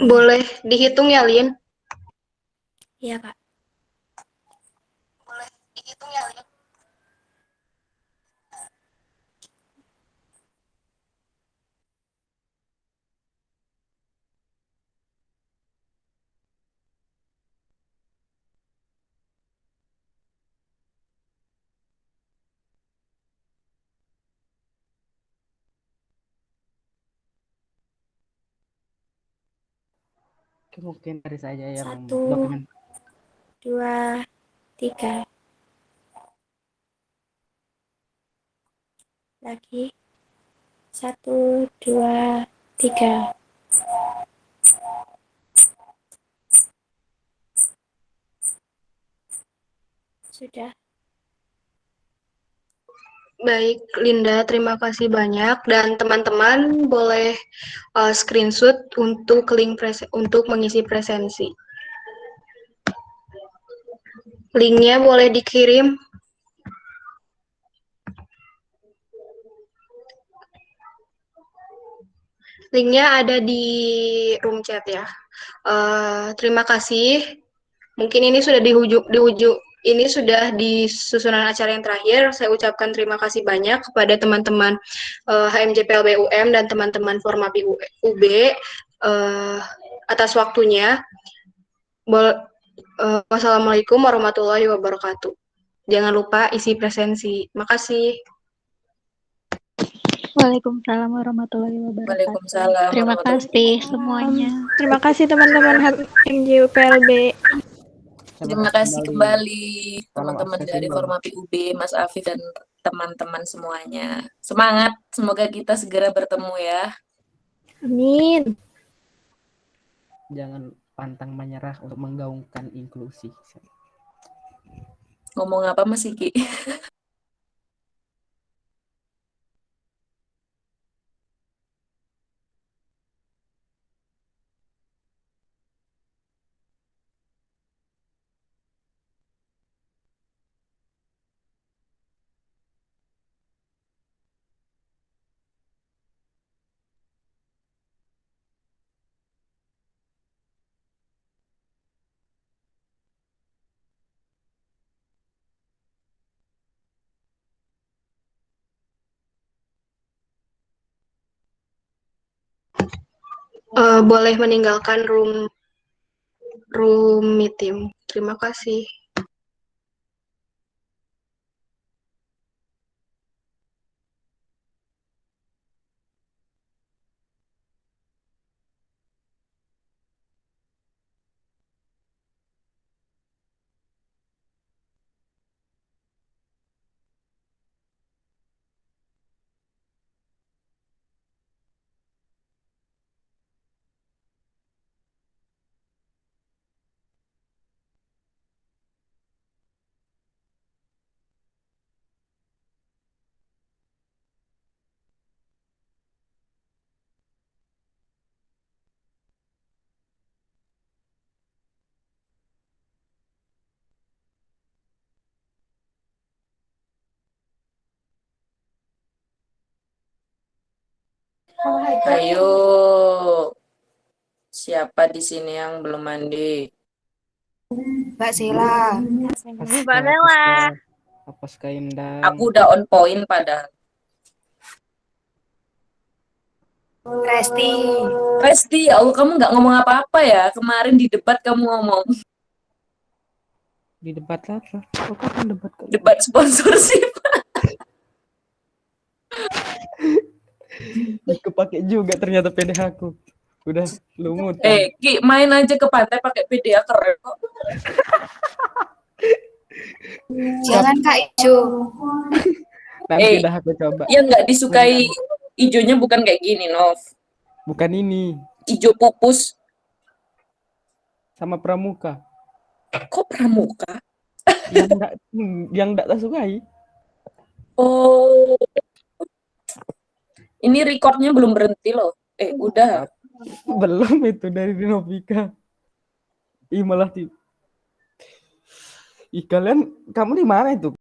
Boleh dihitung ya, Lin? Iya, Kak. Boleh dihitung ya, Lin? Oke, mungkin dari saya yang 1, dokumen. 2, 3. Lagi. 1, 2, 3. Sudah. Baik, Linda, terima kasih banyak. Dan teman-teman boleh screenshot untuk untuk mengisi presensi. Linknya boleh dikirim. Linknya ada di room chat ya. Terima kasih. Mungkin ini sudah ini sudah di susunan acara yang terakhir. Saya ucapkan terima kasih banyak kepada teman-teman HMJPLB UM dan teman-teman Formapi UB atas waktunya. Wassalamualaikum warahmatullahi wabarakatuh. Jangan lupa isi presensi. Makasih. Waalaikumsalam warahmatullahi wabarakatuh. Waalaikumsalam. Terima kasih semuanya. Terima kasih teman-teman HMJPLB. Terima kasih kembali Salam teman-teman akses dari imbang. Formapi UB, Mas Afif dan teman-teman semuanya. Semangat, semoga kita segera bertemu ya. Amin. Jangan pantang menyerah untuk menggaungkan inklusi. Ngomong apa Mas Iki? Boleh meninggalkan room meeting. Terima kasih. Ayo, siapa di sini yang belum mandi? Mbak Sela. Mbak Nela. Hapus Indang. Aku udah on point padahal. Resti, ya Allah, kamu nggak ngomong apa-apa ya? Kemarin di debat kamu ngomong. Di debat apa? Oh, kapan debat? Debat sponsorship. Kepake juga ternyata PDH aku. Udah lumut. Ki, main aja ke pantai pakai PDA keren kok. Jangan Kak Ijo. Nanti udah aku coba. Yang nggak disukai ijonya bukan kayak gini, Nov. Bukan ini. Ijo pupus. Sama pramuka. Kok pramuka? Yang enggak sukai. Oh. Ini recordnya belum berhenti loh. Udah. Belum itu dari Novika. Ih malah kalian, kamu di mana itu?